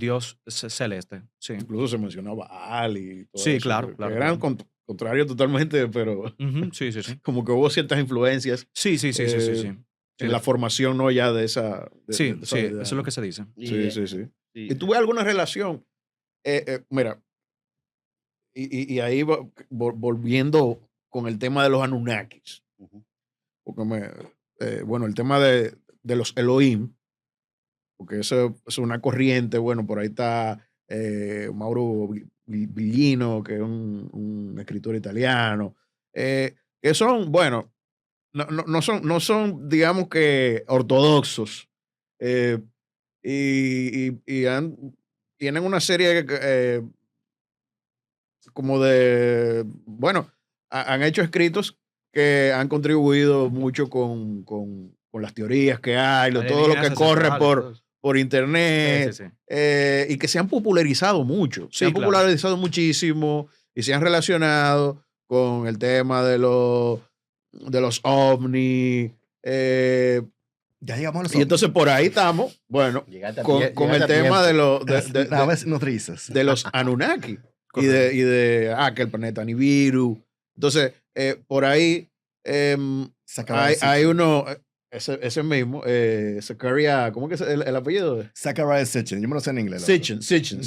Dios celeste. Sí. Incluso se mencionaba Baal y todo Sí, eso, claro, que claro, eran claro. contrarios totalmente, pero Ujú, sí, sí, sí. como que hubo ciertas influencias Sí, sí, sí, sí, sí, eh, sí. Sí, en la formación, ¿no? Ya de esa, sí, de sí, esa eso idea, es lo ¿no? que se dice. Y, Sí, sí, sí. sí, ¿Y tuve alguna relación? Mira, y ahí volviendo con el tema de los Anunnakis, ujú. porque bueno, el tema de los Elohim, porque eso es una corriente, bueno, por ahí está Mauro Villino, que es un escritor italiano, que son, bueno, no son, digamos que ortodoxos, eh, y tienen una serie como de, bueno, han hecho escritos que han contribuido mucho con las teorías que hay, todo lo Alienígenas que corre ancestrales, todo eso. por Sí, sí, internet, sí. y que se han popularizado mucho, se Sí, han claro. popularizado muchísimo y se han relacionado con el tema de los ovnis. Ya llegamos a los Y entonces ovnis. por ahí estamos, bueno, Llegaste a, con llegaste el a tema de, tiempo. lo, de, Las de- de- naves nodrizas. de los Anunnaki Correcto. que el planeta Nibiru. Entonces, por ahí Zachariah hay Sitchin. uno, ese mismo, Zachariah, ¿cómo que es el apellido? Zachariah Sitchin. Yo me lo sé en inglés. la verdad. Sitchin,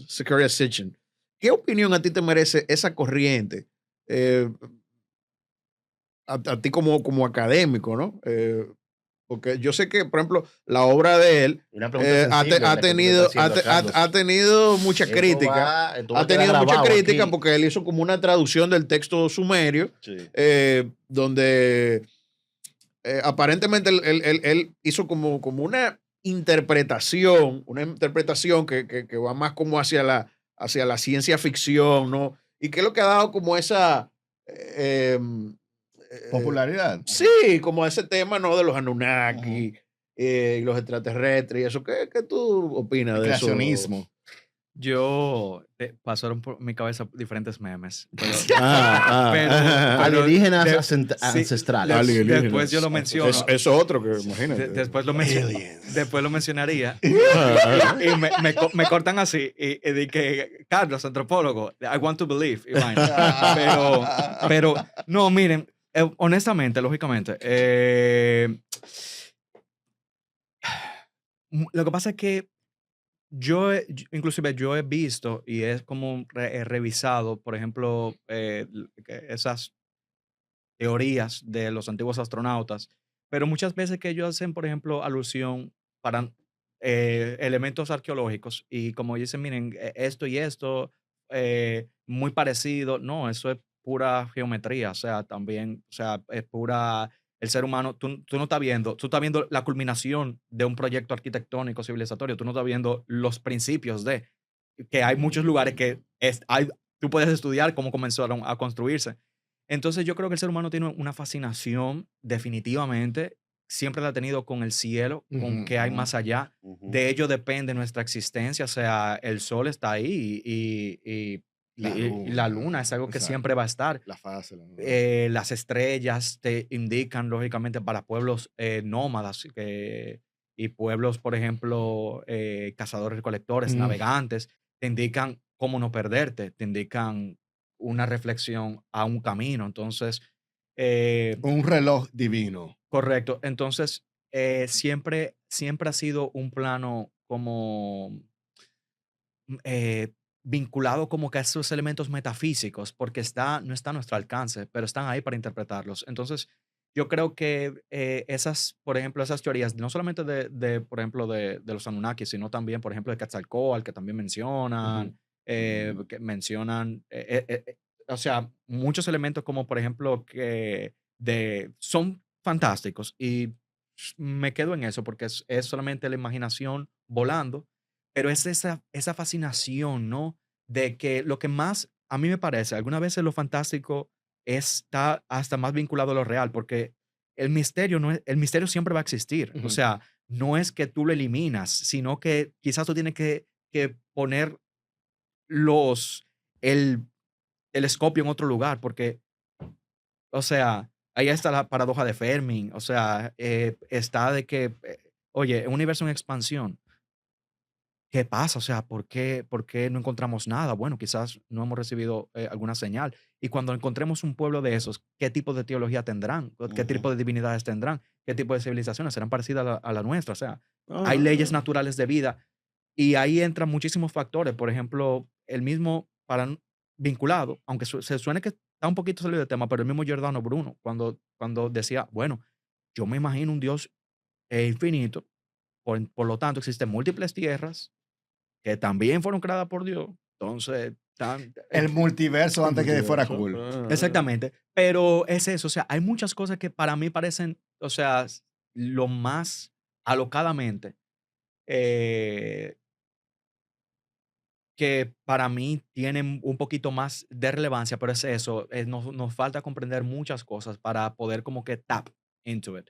Zachariah Sitchin. ¿Qué opinión a ti te merece esa corriente? Eh, a ti como académico, ¿no? Porque yo sé que, por ejemplo, la obra de él Una pregunta sensible ha la que tú le estás tenido, haciendo a Carlos. ha tenido mucha crítica. Esto va Ha a quedar tenido mucha grabado crítica aquí. porque él hizo como una traducción del texto sumerio, Sí. donde aparentemente él hizo como una interpretación que va más como hacia la ciencia ficción, ¿no? Y que es lo que ha dado como esa... Popularidad. sí, como ese tema, ¿no? De los Ujú. Anunnaki y los extraterrestres y eso. ¿Qué tú opinas El de eso? creacionismo. Pasaron por mi cabeza diferentes memes, pero pero Alienígenas sí, ancestrales. después yo lo Es menciono, eso otro que imagínate. después lo Aliens. después lo mencionaría Ah, y me cortan así y di que Carlos, antropólogo, I want to believe, y vaina. Pero no, miren, honestamente, lógicamente, lo que pasa es que inclusive yo he visto y es como he revisado, por ejemplo, esas teorías de los antiguos astronautas, pero muchas veces que ellos hacen, por ejemplo, alusión para elementos arqueológicos y como dicen, miren, esto y esto, muy parecido, no, eso es pura geometría, o sea, también, o sea, es pura, el ser humano, tú no estás viendo, tú estás viendo la culminación de un proyecto arquitectónico civilizatorio, tú no estás viendo los principios que hay muchos lugares que tú puedes estudiar cómo comenzaron a construirse. Entonces yo creo que el ser humano tiene una fascinación definitivamente, siempre la ha tenido con el cielo, con qué hay más allá. Ujú. De ello depende nuestra existencia, o sea, el sol está ahí y la luna es algo que Exacto. siempre va a estar. La fase. Las estrellas te indican, lógicamente, para pueblos nómadas y pueblos, por ejemplo, cazadores, recolectores, navegantes, te indican cómo no perderte, te indican una reflexión a un camino. Entonces, eh, Un reloj divino. correcto. Entonces, siempre ha sido un plano como vinculado como que a esos elementos metafísicos, porque no está a nuestro alcance, pero están ahí para interpretarlos. Entonces, yo creo que por ejemplo, esas teorías, no solamente por ejemplo, de los Anunnaki, sino también, por ejemplo, de Quetzalcóatl, que también mencionan, o sea, muchos elementos como, por ejemplo, son fantásticos y me quedo en eso porque es solamente la imaginación volando, pero es esa fascinación, ¿no? De que lo que más a mí me parece, algunas veces lo fantástico está hasta más vinculado a lo real, porque el misterio siempre va a existir. O Ujú. sea, no es que tú lo eliminas, sino que quizás tú tienes que poner los, el telescopio en otro lugar, porque o sea, ahí está la paradoja de Fermi, o sea, está de que, oye, un universo en expansión, ¿qué pasa? O sea, ¿por qué no encontramos nada? Bueno, quizás no hemos recibido alguna señal. Y cuando encontremos un pueblo de esos, ¿qué tipo de teología tendrán? ¿Qué Ujú. tipo de divinidades tendrán? ¿Qué tipo de civilizaciones serán parecidas a la nuestra? O sea, hay leyes Ah, naturales de vida y ahí entran muchísimos factores. Por ejemplo, el mismo, vinculado, aunque se suene que está un poquito salido de tema, pero el mismo Giordano Bruno, cuando decía, bueno, yo me imagino un Dios infinito, por lo tanto existen múltiples tierras que también fueron creadas por Dios. Entonces, El multiverso el antes que fuera multiverso. cool. exactamente. Pero es eso, o sea, hay muchas cosas que para mí parecen, o sea, lo más alocadamente eh, que para mí tienen un poquito más de relevancia, pero es eso, nos falta comprender muchas cosas para poder como que tap into it.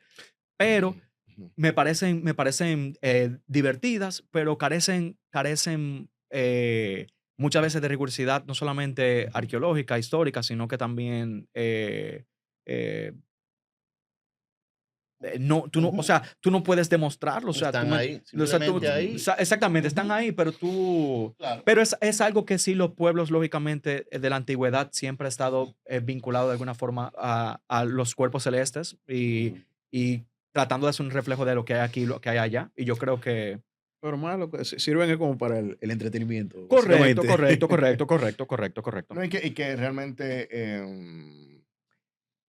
Pero Ujú, ujú. me parecen divertidas, pero carecen muchas veces de rigurosidad, no solamente arqueológica, histórica, sino que también eh, no, tú no, o Ujú. sea, tú no puedes demostrarlo, o sea, Están ahí, o sea, simplemente ahí. exactamente, están Ujú. ahí, Claro. pero es algo que sí los pueblos, lógicamente, de la antigüedad siempre ha estado vinculado de alguna forma a los cuerpos celestes Ujú. y tratando de ser un reflejo de lo que hay aquí, lo que hay allá, y yo creo que Pero más lo que sirven es como para el entretenimiento, correcto, básicamente. correcto, correcto, correcto, correcto, correcto. No, y que realmente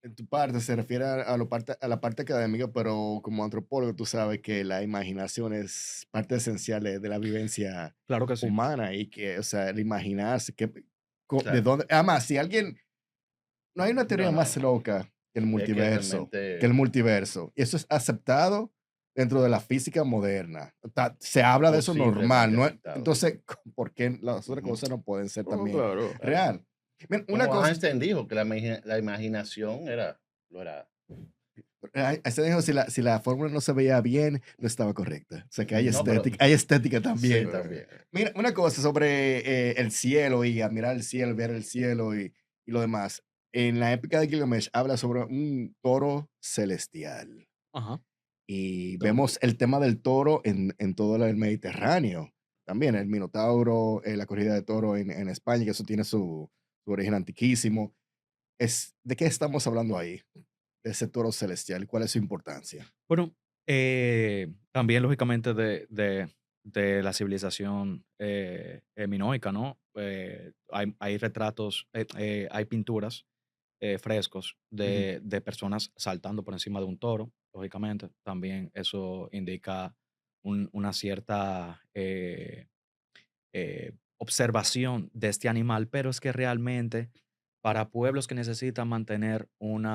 en tu parte se refiere a la parte académica, pero como antropólogo tú sabes que la imaginación es parte esencial de la vivencia Claro que sí. humana y que, o sea, el imaginarse, de Claro. dónde, además, si alguien, no hay una No, teoría más no. loca Es que que el realmente multiverso, y eso es aceptado dentro de la física moderna. Se habla de eso normal, posiblemente ¿no? aceptado. Entonces, ¿por qué las otras Ujú. cosas no pueden ser Oh, también claro. Claro. real? Mira, una Como cosa. Einstein dijo que la imaginación lo era. Ese dijo, si la fórmula no se veía bien, no estaba correcta. O sea que No, pero hay estética sí, también. también. Mira, una cosa sobre el cielo y admirar el cielo, ver el cielo y lo demás. En la épica de Gilgamesh habla sobre un toro celestial. Ajá. Y También. vemos el tema del toro en todo el Mediterráneo. También el Minotauro, la corrida de toro en España, que eso tiene su origen antiquísimo. ¿De qué estamos hablando ahí? De ese toro celestial. ¿Cuál es su importancia? Bueno, también lógicamente de la civilización minoica, ¿no? Hay retratos, hay pinturas, frescos Ujú. de personas saltando por encima de un toro, lógicamente. También eso indica una cierta observación de este animal, pero es que realmente para pueblos que necesitan mantener un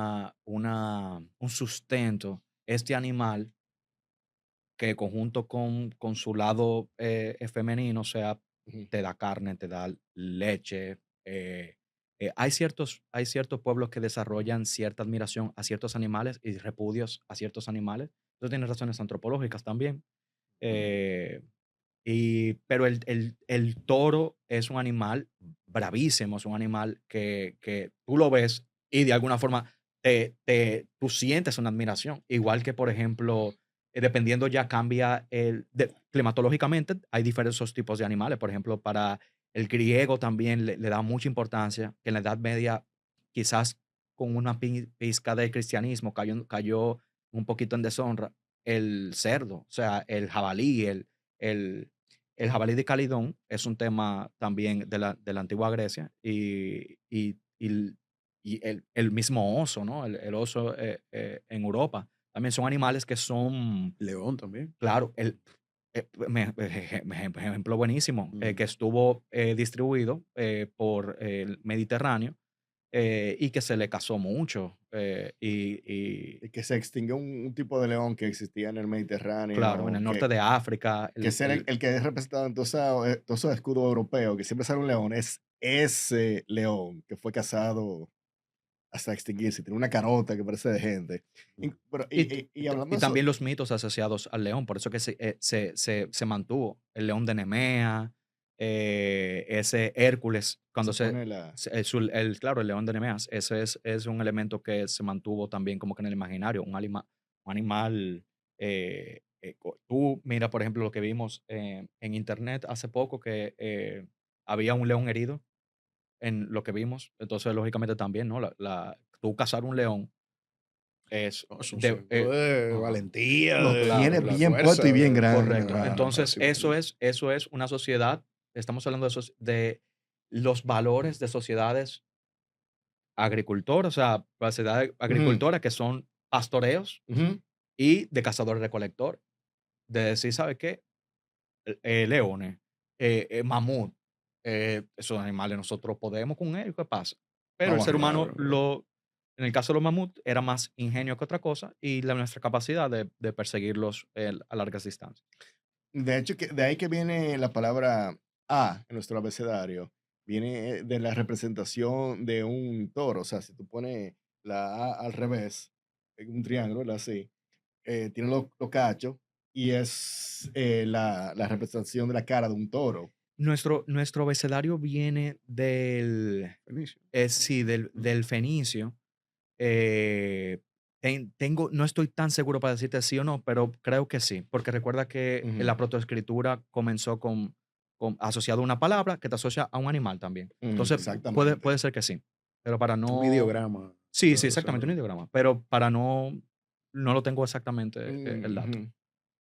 sustento, este animal que conjunto con su lado femenino, o sea, Ujú. te da carne, te da leche. Hay ciertos pueblos que desarrollan cierta admiración a ciertos animales y repudios a ciertos animales. Eso tiene razones antropológicas también. Eh, pero el toro es un animal bravísimo, es un animal que tú lo ves y de alguna forma tú sientes una admiración. Igual que, por ejemplo, dependiendo ya cambia climatológicamente, hay diversos tipos de animales. Por ejemplo, para el griego también le da mucha importancia, que en la Edad Media quizás con una pizca de cristianismo cayó un poquito en deshonra el cerdo, o sea, el jabalí, el el jabalí de Calidón es un tema también de la antigua Grecia y el mismo oso, ¿no? El oso en Europa. También son animales que son, León también. claro, ejemplo buenísimo, Ujú. que estuvo distribuido por el Mediterráneo y que se le casó mucho. Y que se extinguió un tipo de león que existía en el Claro, en Mediterráneo, el norte de África, que es el que es representado en todos esos escudos europeos, que siempre sale un león, es ese león que fue cazado hasta extinguirse, tiene una carota que parece de gente. y, Y hablando y de eso, también los mitos asociados al león, por eso que se mantuvo. El león de Nemea, ese Hércules, cuando se pone la... claro, el león de Nemeas, ese es un elemento que se mantuvo también como que en el imaginario, un animal. Tú mira, por ejemplo, lo que vimos en internet hace poco, que había un león herido en lo que vimos. Entonces, lógicamente también, ¿no? Tú cazar un león es No, es un de símbolo de ajá, valentía, Lo de tiene claro, la bien puesto y fuerza, bien grande, correcto. mano. Entonces, así mismo. eso es una sociedad, estamos hablando de los valores de sociedades agricultoras, o sea, sociedad Ujú, agricultora que son pastoreos ujú. y de cazador-recolector. De decir, ¿sabe qué? Leones, mamut, esos animales nosotros podemos con ellos, ¿qué pasa? Pero el Vamos ser arriba. humano, en el caso de los mamut, era más ingenio que otra cosa y nuestra capacidad de perseguirlos a largas distancias. De hecho, de ahí que viene la palabra A en nuestro abecedario, viene de la representación de un toro. O sea, si tú pones la A al revés, en un triángulo, ¿verdad? Así, tiene los cachos y es la representación de la cara de un toro. Nuestro abecedario viene Fenicio. sí, del fenicio. eh, no estoy tan seguro para decirte sí o no, pero creo que sí, porque recuerda que Ujú, la protoescritura comenzó asociado a una palabra que te asocia a un animal también. Entonces, puede exactamente. ser que sí, pero para Un no. ideograma. Sí, sí, O sea, exactamente, un ideograma, pero para no lo tengo exactamente el dato. Ujú.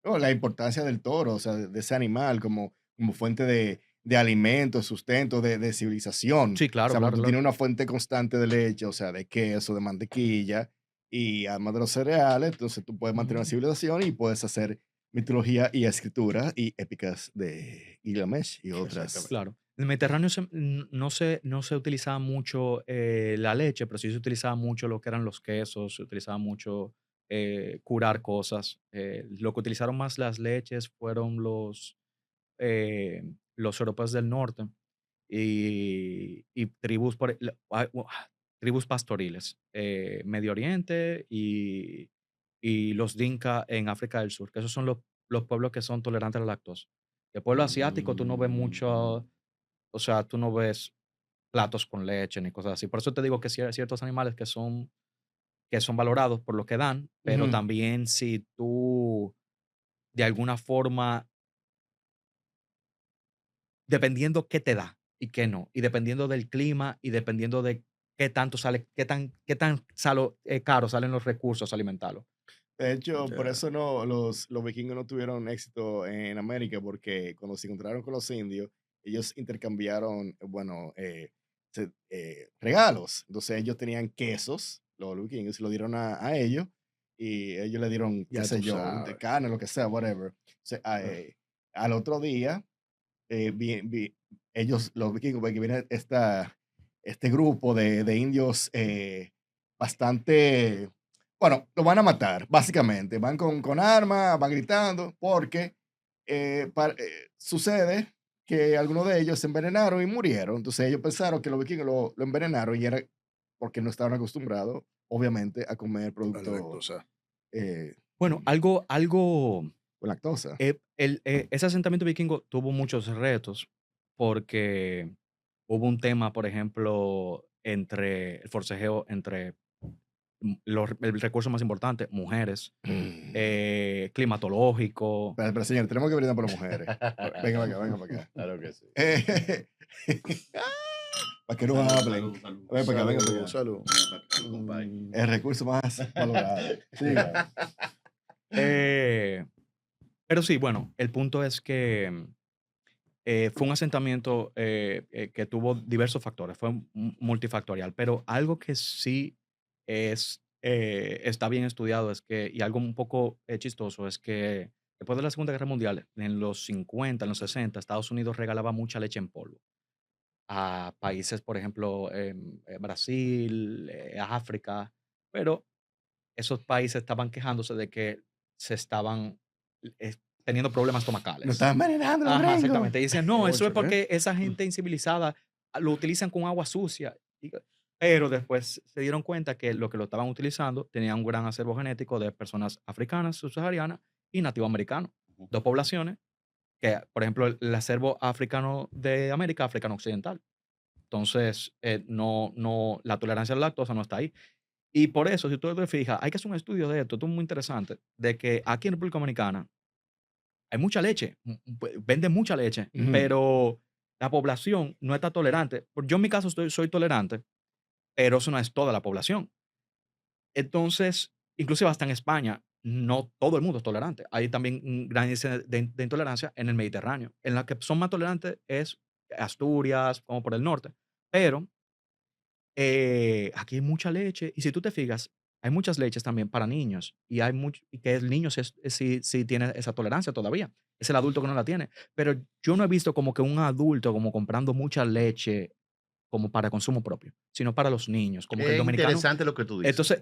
No, la importancia del toro, o sea, de ese animal como fuente de alimento, sustento, de civilización. Sí, O claro, sea, porque claro, tú claro. tienes una fuente constante de leche, o sea, de queso, de mantequilla, y además de los cereales, entonces tú puedes mantener una Ujú. civilización y puedes hacer mitología y escritura y épicas de Gilgamesh y otras. exactamente. Claro. En el Mediterráneo no se utilizaba mucho la leche, pero sí se utilizaba mucho lo que eran los quesos, se utilizaba mucho curar cosas. Lo que utilizaron más las leches fueron los europeos del norte y tribus, tribus pastoriles, Medio Oriente y los Dinka en África del Sur, que esos son los pueblos que son tolerantes a la lactosa. El pueblo asiático, tú no ves mucho, o sea, tú no ves platos con leche ni cosas así. Por eso te digo que sí hay ciertos animales que son valorados por lo que dan, pero Ujú. también si tú de alguna forma, dependiendo qué te da y qué no, y dependiendo del clima y dependiendo de qué tan caro salen los recursos alimentarios. De hecho, por Ya. eso no, los vikingos no tuvieron éxito en América, porque cuando se encontraron con los indios, ellos intercambiaron, bueno, regalos. Entonces ellos tenían quesos, los vikingos, y lo dieron a ellos, y ellos le dieron, qué Ya sé tú yo, de sabes. carne, lo que sea, whatever. Entonces, al otro día, ellos, los vikingos, porque viene este grupo de indios bastante, bueno, lo van a matar, básicamente. Van con armas, van gritando, porque sucede que algunos de ellos se envenenaron y murieron. Entonces ellos pensaron que los vikingos lo envenenaron y era porque no estaban acostumbrados, obviamente, a comer A la productos lactosa. eh, Bueno, algo, con lactosa. ese asentamiento vikingo tuvo muchos retos porque hubo un tema, por ejemplo, entre el forcejeo entre el recurso más importante, mujeres, climatológico. Pero, señor, tenemos que brindar por las mujeres. Venga para acá, venga para acá. Claro que sí. Para que no Salud, hablen. salud, salud. Ven para acá, venga para Salud, acá. salud. Venga para acá, compadre. El recurso más valorado. Siga. eh, pero sí, bueno, el punto es que fue un asentamiento que tuvo diversos factores, fue multifactorial, pero algo que sí está bien estudiado es que, y algo un poco chistoso, es que después de la Segunda Guerra Mundial, en los 50, en los 60, Estados Unidos regalaba mucha leche en polvo a países, por ejemplo, Brasil, África, pero esos países estaban quejándose de que se estaban eh, teniendo problemas Nos estomacales. están envenenando los Ajá, gringos. exactamente. Y dicen, no, eso es Cónchale. porque esa gente incivilizada lo utilizan con agua sucia. Pero después se dieron cuenta que lo que lo estaban utilizando tenía un gran acervo genético de personas africanas, subsaharianas y nativoamericanos. Ujú. Dos poblaciones que, por ejemplo, el acervo africano de América, africano occidental. Entonces, la tolerancia a la lactosa no está ahí. Y por eso, si tú te fijas, hay que hacer un estudio de esto, muy interesante, de que aquí en República Dominicana hay mucha leche, venden mucha leche, Ujú. pero la población no está tolerante. Yo en mi caso soy tolerante, pero eso no es toda la población. Entonces, inclusive hasta en España, no todo el mundo es tolerante. Hay también un gran índice de intolerancia en el Mediterráneo. En la que son más tolerantes es Asturias, como por el norte. Pero aquí hay mucha leche. Y si tú te fijas, hay muchas leches también para niños. Y hay mucho, y que el niño sí tiene esa tolerancia todavía. Es el adulto que no la tiene. Pero yo no he visto como que un adulto como comprando mucha leche como para consumo propio, sino para los niños. Como que el Es dominicano. interesante lo que tú dices, Entonces,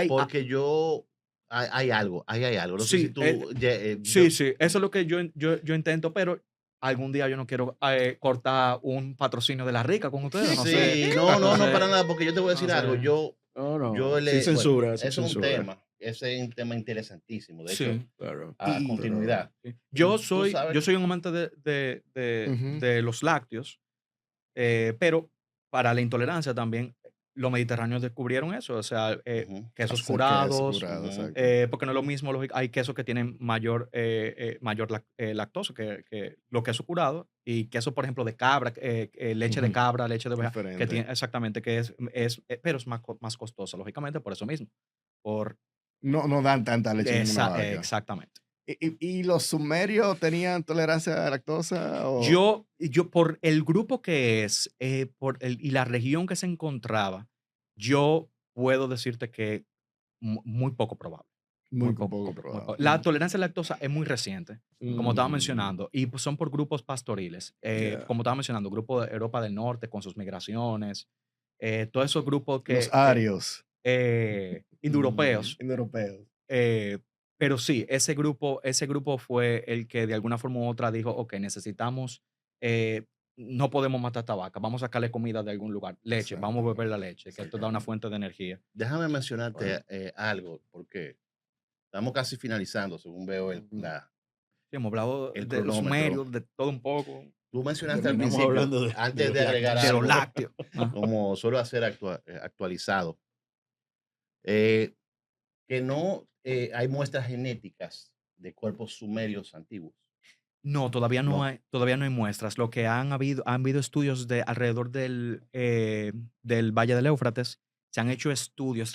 porque hay algo, hay algo. No sé si sí, tú, sí, sí, eso es lo que yo intento, pero algún día yo no quiero cortar un patrocinio de la rica con ustedes, no sé. sí, no, no, no, para Entonces, nada, porque yo te voy a no decir algo. sé. No, no. Yo Sin le, bueno, censura, sin eso es un censura. tema, ese es un tema interesantísimo. De hecho, Sí. Claro. a Y- continuidad. Sí. Tú Yo sabes, soy un amante Ujú. de los lácteos, pero para la intolerancia también, los mediterráneos descubrieron eso, o sea, ujú, quesos Hacer queso curados, curado, ujú, exacto. porque no es lo mismo, hay quesos que tienen mayor lactosa que los quesos curados, y queso, por ejemplo, de cabra, leche de Ujú. cabra, leche de oveja, que Diferente. tiene exactamente, pero es más costosa, lógicamente, por eso mismo. Por, No dan tanta leche como una vaca. exactamente. ¿Y los sumerios tenían tolerancia a la lactosa? O... Yo por el grupo que es, y la región que se encontraba, yo puedo decirte que muy poco probable. Muy Muy poco poco. probado. La tolerancia a la lactosa es muy reciente, como estaba Mm, mencionando, y pues son por grupos pastoriles. Yeah. Como estaba mencionando, grupo de Europa del Norte con sus migraciones, todos esos grupos Los arios indoeuropeos. indoeuropeos. Eh, pero sí, ese grupo fue el que de alguna forma u otra dijo, ok, necesitamos, eh, no podemos matar esta vaca, vamos a sacarle comida de algún lugar, leche, vamos a beber la leche, que esto da una exactamente. fuente de energía. Déjame Bueno. mencionarte algo, porque estamos casi finalizando, según veo Sí, hemos hablado el de los cronómetro. sumerios, de todo un poco, Tú mencionaste al terminamos principio, hablando de antes los de agregar lácteos. de los algo, lácteos. Ajá. como suelo hacer actualizado, eh, que no hay muestras genéticas de cuerpos sumerios antiguos. No, No. todavía no hay muestras. Lo que han habido estudios de alrededor del Valle del Éufrates, se han hecho estudios,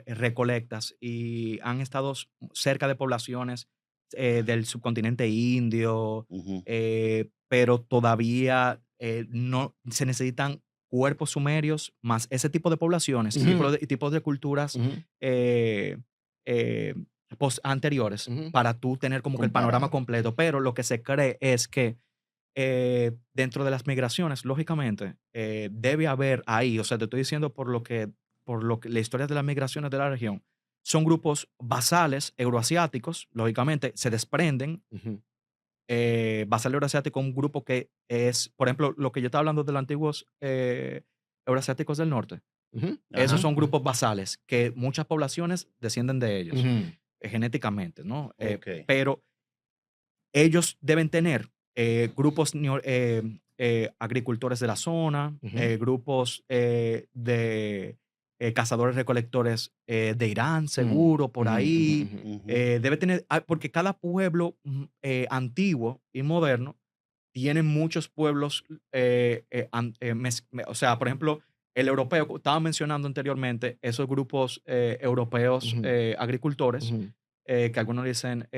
recolectas, y han estado cerca de poblaciones del subcontinente indio, Ujú, pero todavía no se necesitan cuerpos sumerios más ese tipo de poblaciones Ujú, y tipos de culturas ujú, eh, eh, anteriores ujú. para tú tener como que el panorama Comparado. completo, pero lo que se cree es que dentro de las migraciones, lógicamente, debe haber ahí, o sea, te estoy diciendo por lo que la historia de las migraciones de la región, son grupos basales euroasiáticos, lógicamente, se desprenden. Ujú. Basal euroasiático, un grupo que es, por ejemplo, lo que yo estaba hablando de los antiguos euroasiáticos del norte, Ujú. esos ajá, son Ujú. grupos basales que muchas poblaciones descienden de ellos Ujú. genéticamente, ¿no? ok. Pero ellos deben tener grupos agricultores de la zona, Ujú. grupos de cazadores-recolectores de Irán, Ujú. seguro, por Ujú. Ujú. ahí. Ujú. Ujú, Debe tener, porque cada pueblo antiguo y moderno tiene muchos pueblos, o sea, por ejemplo, el europeo, estaba mencionando anteriormente, esos grupos europeos Ujú. agricultores, Ujú. que algunos dicen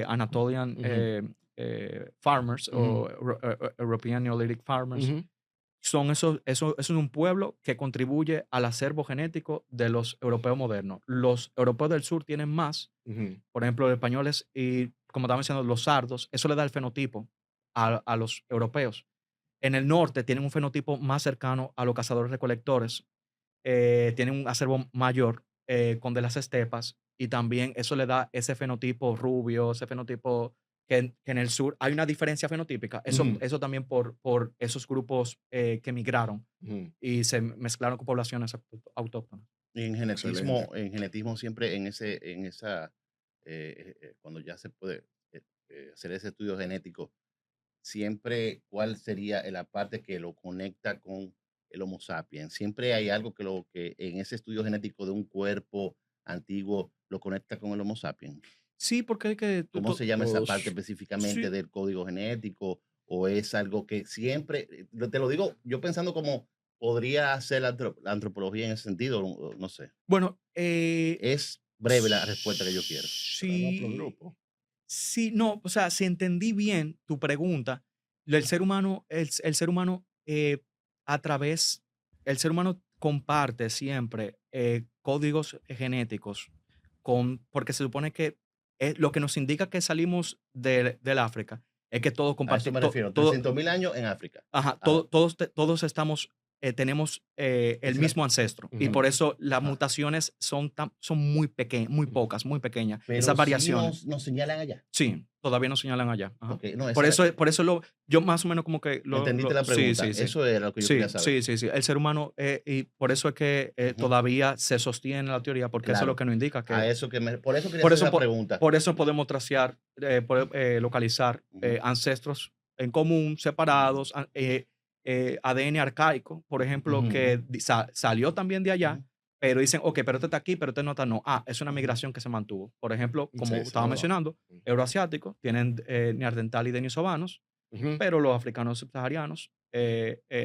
Anatolian Ujú. farmers Ujú. o European Neolithic farmers. Ujú. Eso es un pueblo que contribuye al acervo genético de los europeos modernos. Los europeos del sur tienen más, Ujú. por ejemplo, los españoles y, como estaba mencionando, los sardos, eso le da el fenotipo a los europeos. en el norte tienen un fenotipo más cercano a los cazadores-recolectores, tienen un acervo mayor con de las estepas y también eso le da ese fenotipo rubio, ese fenotipo que en el sur hay una diferencia fenotípica. Ujú. Eso también por esos grupos que migraron Ujú. y se mezclaron con poblaciones autóctonas. Y Excelente. en genetismo siempre en esa, cuando ya se puede hacer ese estudio genético, siempre cuál sería la parte que lo conecta con el Homo sapiens. Siempre hay algo que lo que en ese estudio genético de un cuerpo antiguo lo conecta con el Homo sapiens. Sí, porque hay que... ¿Cómo se llama esa parte Todos. específicamente sí, del código genético? ¿O es algo que siempre, te lo digo yo pensando como podría ser la antropología en ese sentido, no sé? bueno, Es breve la respuesta que yo quiero. Pero va por sí, grupo. sí, no, o sea, si entendí bien tu pregunta, el ser humano, el ser humano a través, el ser humano comparte siempre códigos genéticos porque se supone que lo que nos indica que salimos del África es que todos A eso me compartimos, refiero, 300.000 años en África. ajá, Ah, todos estamos, tenemos el es la mismo ancestro y Ujú. por eso las ajá, mutaciones son muy pequeñas, muy Ujú. pocas, muy pequeñas. Esas pero sí variaciones. nos señalan allá. Sí, todavía no señalan allá. Ajá. Okey, no, Por esa era eso, yo más o menos como que entendiste la sí, pregunta, sí, sí. eso era lo que yo quería Sí, saber. sí, sí, sí. El ser humano, y por eso es que Ujú, todavía se sostiene la teoría, porque eso es lo claro, que nos indica a que, eso por eso quería por hacer eso, esa pregunta. por eso podemos tracear, localizar Ujú, ancestros en común, separados, ADN arcaico, por ejemplo, ujú, que salió también de allá, ujú, pero dicen, ok, pero este está aquí, pero este no está, no. Ah, es una ujú, migración que se mantuvo. Por ejemplo, como Sí, estaba seguro. mencionando, euroasiáticos tienen neandertal y denisovanos, Ujú. pero los africanos subsaharianos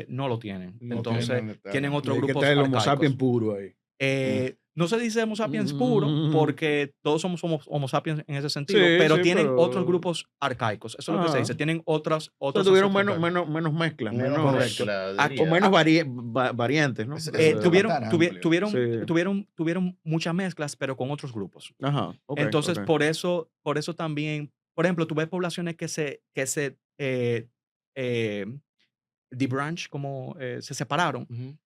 no lo tienen. No tienen Entonces, Neandertal, tienen no. Y otros ahí que grupos está el Homo sapiens arcaicos. puro ahí. mm, No se dice Homo sapiens puro Mm. porque todos somos Homo sapiens en ese sentido, Sí, pero sí, tienen otros pero. grupos arcaicos. Eso es lo que se Ajá. dice. Tienen O sea, otros tuvieron ancestros menos, arcaicos. menos mezclas, menos Correcto. mezcla, o diría. menos variantes, ¿no? Es un tema tan amplio. Sí. Tuvieron muchas mezclas, pero con otros grupos. Ajá, ok, Entonces, ok. por eso también, por ejemplo, tú ves poblaciones que se debranch, como se separaron Ujú.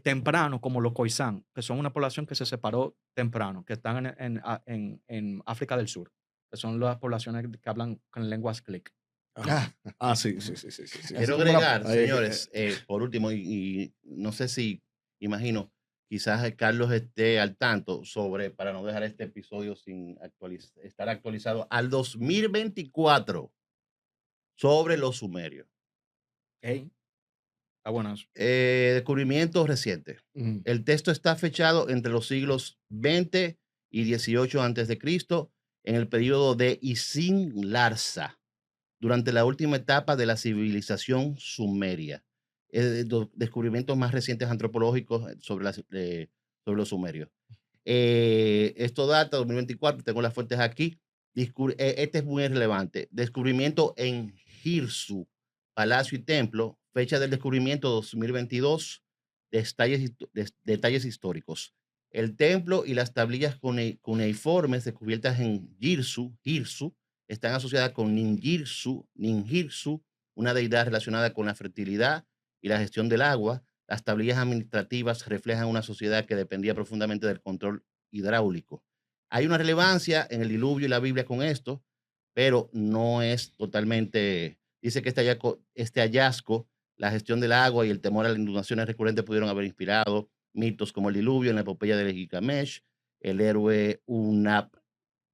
temprano, como los Khoisan, que son una población que se separó temprano, que están en África del Sur, que son las poblaciones que hablan con lenguas clic. Ajá. Ah, sí, sí, sí, sí, sí, sí. Así Quiero como la... agregar, Ahí es que, señores, por último, y no sé si, imagino, quizás Carlos esté al tanto sobre, para no dejar este episodio sin estar actualizado, al 2024 sobre los sumerios. Ey, está bueno eso. Descubrimientos recientes. Ujú. El texto está fechado entre los siglos 20 y 18 antes de Cristo, en el periodo de Isin Larsa, durante la última etapa de la civilización sumeria. Descubrimientos más recientes antropológicos sobre los sumerios. Esto data 2024, tengo las fuentes aquí. Este es muy relevante. Descubrimiento en Girsu, Palacio y Templo, fecha del descubrimiento 2022, detalles históricos. El templo y las tablillas cuneiformes descubiertas en Girsu están asociadas con Ningirsu, una deidad relacionada con la fertilidad y la gestión del agua. Las tablillas administrativas reflejan una sociedad que dependía profundamente del control hidráulico. Hay una relevancia en el diluvio y la Biblia con esto, pero no es totalmente, dice que este hallazgo, la gestión del agua y el temor a las inundaciones recurrentes pudieron haber inspirado mitos como el diluvio en la epopeya de Gilgamesh, el héroe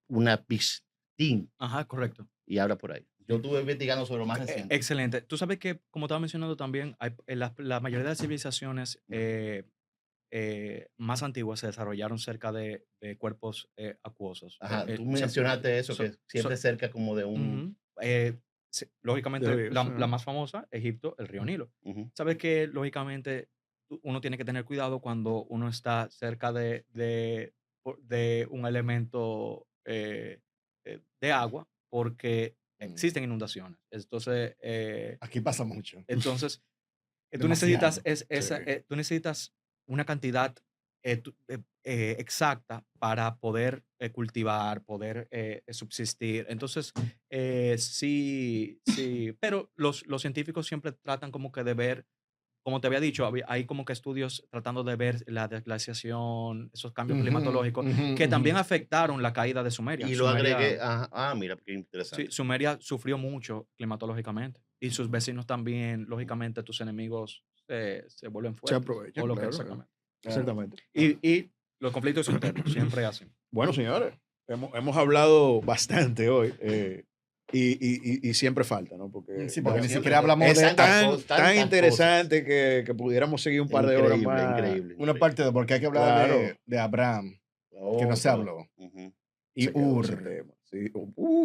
Unapistín, Ajá, correcto. y habla por ahí. Yo estuve investigando sobre lo más reciente. Excelente. Tú sabes que, como estaba mencionando también, la mayoría de las civilizaciones más antiguas se desarrollaron cerca de cuerpos acuosos. Ajá, tú mencionaste eso, So- que so- siempre cerca como de un... Ujú. Sí, lógicamente, de la eso. más famosa, Egipto, el río Nilo. Ujú, Sabes que, lógicamente, uno tiene que tener cuidado cuando uno está cerca de un elemento de agua, porque mm, existen inundaciones. Aquí pasa mucho. Entonces tú necesitas, Demasiado. Sí. tú necesitas una cantidad exacta para poder cultivar, poder subsistir. Entonces, sí, pero los científicos siempre tratan como que de ver, como te había dicho, hay como que estudios tratando de ver la desglaciación, esos cambios Ujú, climatológicos, ujú, que ujú. también afectaron la caída de Sumeria. Y lo agregué, Sumeria, mira, qué sí, interesante. Sumeria sufrió mucho climatológicamente. Y sus vecinos también, lógicamente, tus enemigos se vuelven Se fuertes. O aprovechan, lo que claro. exactamente. Claro, Exactamente. claro. Y los conflictos internos, siempre hacen. Bueno, señores, hemos hablado bastante hoy y siempre falta, ¿no? Sí, porque No, ni siempre siquiera hablamos Es de tantas tan, cosas, tan tantas cosas. interesante que pudiéramos seguir un par de horas Increíble, más. increíble, una increíble. parte de, porque hay que hablar Claro, de Abraham, que no Oh, se pero, habló, ujú. y se quedó ese Ur. tema. Sí.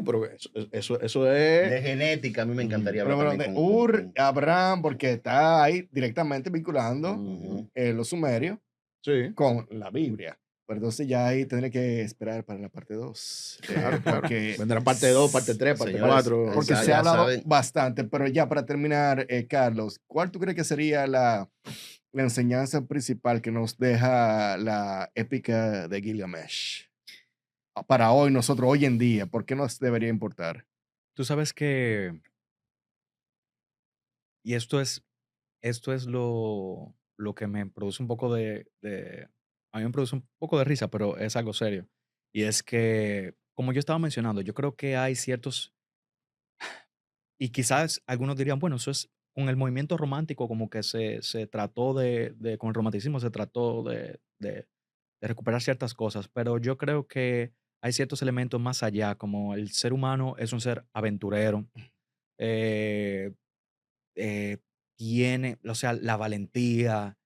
Pero eso es. De genética, a mí me encantaría Pero hablar bueno, también de con, Ur, Abraham, porque está ahí directamente vinculando Ujú. los sumerios Sí, con la Biblia. Pero entonces ya ahí tendré que esperar para la parte 2. claro, claro. Porque, Vendrá parte 2, parte 3, parte señores, 4. porque se ha ya hablado saben, bastante. Pero ya para terminar, Carlos, ¿cuál tú crees que sería la enseñanza principal que nos deja la épica de Gilgamesh? Para hoy, nosotros, hoy en día, ¿por qué nos debería importar? Tú sabes que, y esto es lo que me produce un poco a mí me produce un poco de risa, pero es algo serio. Y es que, como yo estaba mencionando, yo creo que hay ciertos, y quizás algunos dirían, bueno, eso es con el movimiento romántico, como que se trató con el romanticismo se trató de recuperar ciertas cosas, pero yo creo que hay ciertos elementos más allá, como el ser humano es un ser aventurero, eh, eh, tiene, o sea, la valentía,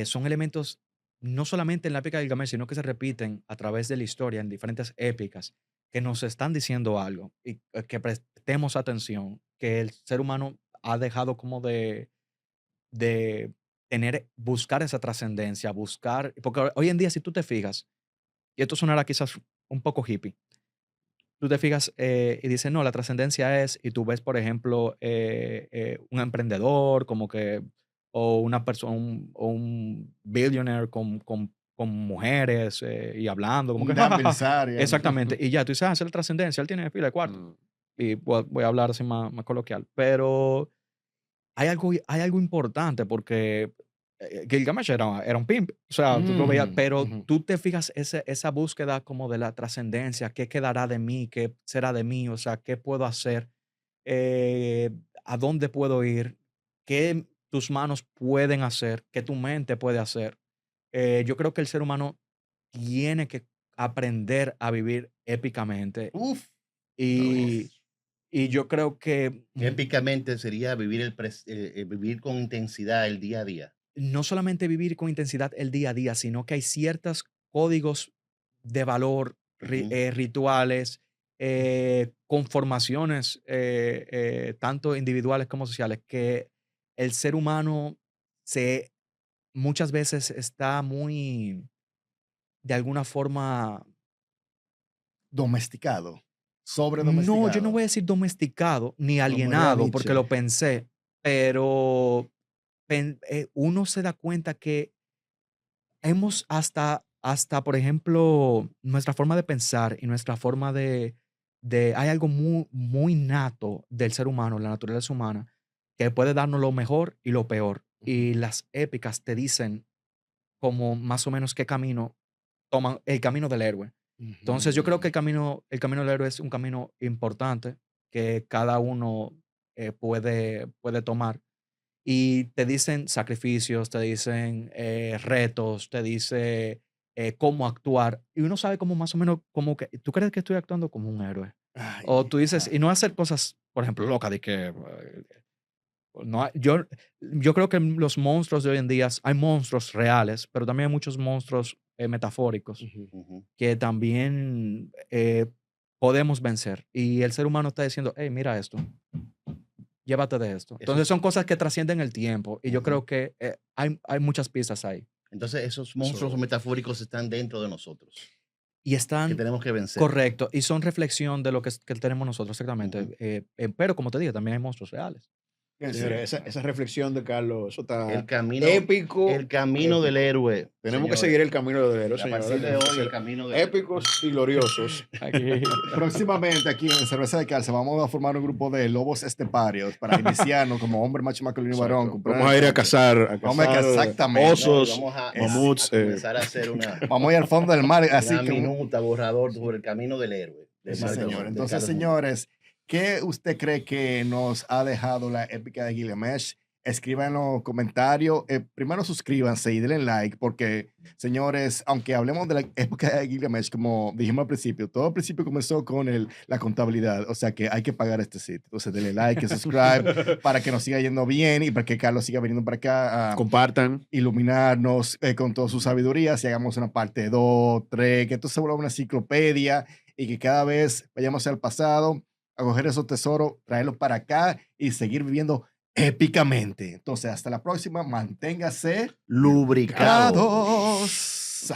son elementos no solamente en la épica de Gilgamesh, sino que se repiten a través de la historia en diferentes épicas que nos están diciendo algo y que prestemos atención, que el ser humano ha dejado como de buscar esa trascendencia, buscar, porque hoy en día si tú te fijas, y esto sonará quizás un poco hippie, tú te fijas y dices, no, la trascendencia es, y tú ves, por ejemplo, un emprendedor como que, o una persona, o un billionaire con mujeres y hablando, como Un que, Dan jajaja. Bilzerian. Exactamente. Y ya, tú dices, esa es la trascendencia, él tiene pila de cuarto. Y voy a hablar así más coloquial. Pero hay algo importante porque Gilgamesh era un pimp. O sea, tú lo veías, pero Ujú. tú te fijas esa búsqueda como de la trascendencia, qué quedará de mí, qué será de mí, o sea, qué puedo hacer, eh, a dónde puedo ir, qué tus manos pueden hacer, qué tu mente puede hacer. Yo creo que el ser humano tiene que aprender a vivir épicamente Uf, y, y yo creo que épicamente sería vivir con intensidad el día a día. no solamente vivir con intensidad el día a día, sino que hay ciertos códigos de valor, Ujú. rituales, conformaciones, tanto individuales como sociales, que el ser humano se muchas veces está muy, de alguna forma, domesticado, no, yo no sobredomesticado, voy a decir domesticado ni como diría alienado, porque Nietzsche. lo pensé, pero uno se da cuenta que hemos por ejemplo, nuestra forma de pensar y nuestra forma hay algo muy, muy nato del ser humano, la naturaleza humana, que puede darnos lo mejor y lo peor. Ujú, Y las épicas te dicen como más o menos qué camino toman, el camino del héroe. Entonces, yo creo que ujú. el camino del héroe es un camino importante que cada uno puede tomar y te dicen sacrificios, te dicen retos, te dice cómo actuar. Y uno sabe como más o menos como que, ¿tú crees que estoy actuando como un héroe? O Ay, tú dices, ah, y no hacer cosas, por ejemplo, locas, de que no yo creo que los monstruos de hoy en día, hay monstruos reales, pero también hay muchos monstruos metafóricos ujú. Ujú. que también podemos vencer. Y el ser humano está diciendo, hey, mira esto, llévate de esto. Entonces Esos, son cosas que trascienden el tiempo y yo ujú. creo que hay muchas pistas ahí. Entonces, esos monstruos Eso, metafóricos están dentro de nosotros, Y que están tenemos que vencer. correcto y son reflexión de lo que tenemos nosotros Ujú. exactamente. Pero como te digo, también hay monstruos reales. Señores, esa reflexión de Carlos, eso está El camino, épico. el camino del héroe. Tenemos que señores. seguir el camino del héroe, A partir de hoy, el camino del épicos y gloriosos. Próximamente aquí en Cerveza de Calza vamos a formar un grupo de lobos esteparios para iniciarnos como hombre, macho, masculino y varón. Vamos a ir a cazar, Vamos a cazar, exactamente. osos, vamos a mamuts. comenzar a hacer una Vamos a ir al fondo del mar. Así que minuta borrador sobre el camino del héroe. Sí, señor. Entonces, señores, ¿qué usted cree que nos ha dejado la épica de Gilgamesh? Escriban en los comentarios. Primero suscríbanse y denle like porque, señores, aunque hablemos de la época de Gilgamesh, como dijimos al principio, todo al principio comenzó con la contabilidad. O sea que hay que pagar este sitio. Entonces, denle like y subscribe para que nos siga yendo bien y para que Carlos siga viniendo para acá a compartan, iluminarnos con toda su sabiduría. Si hagamos una parte 2, 3, que esto se vuelva una enciclopedia y que cada vez vayamos al pasado a coger esos tesoros, traerlos para acá y seguir viviendo épicamente. Entonces, hasta la próxima. Manténgase lubricados. lubricados.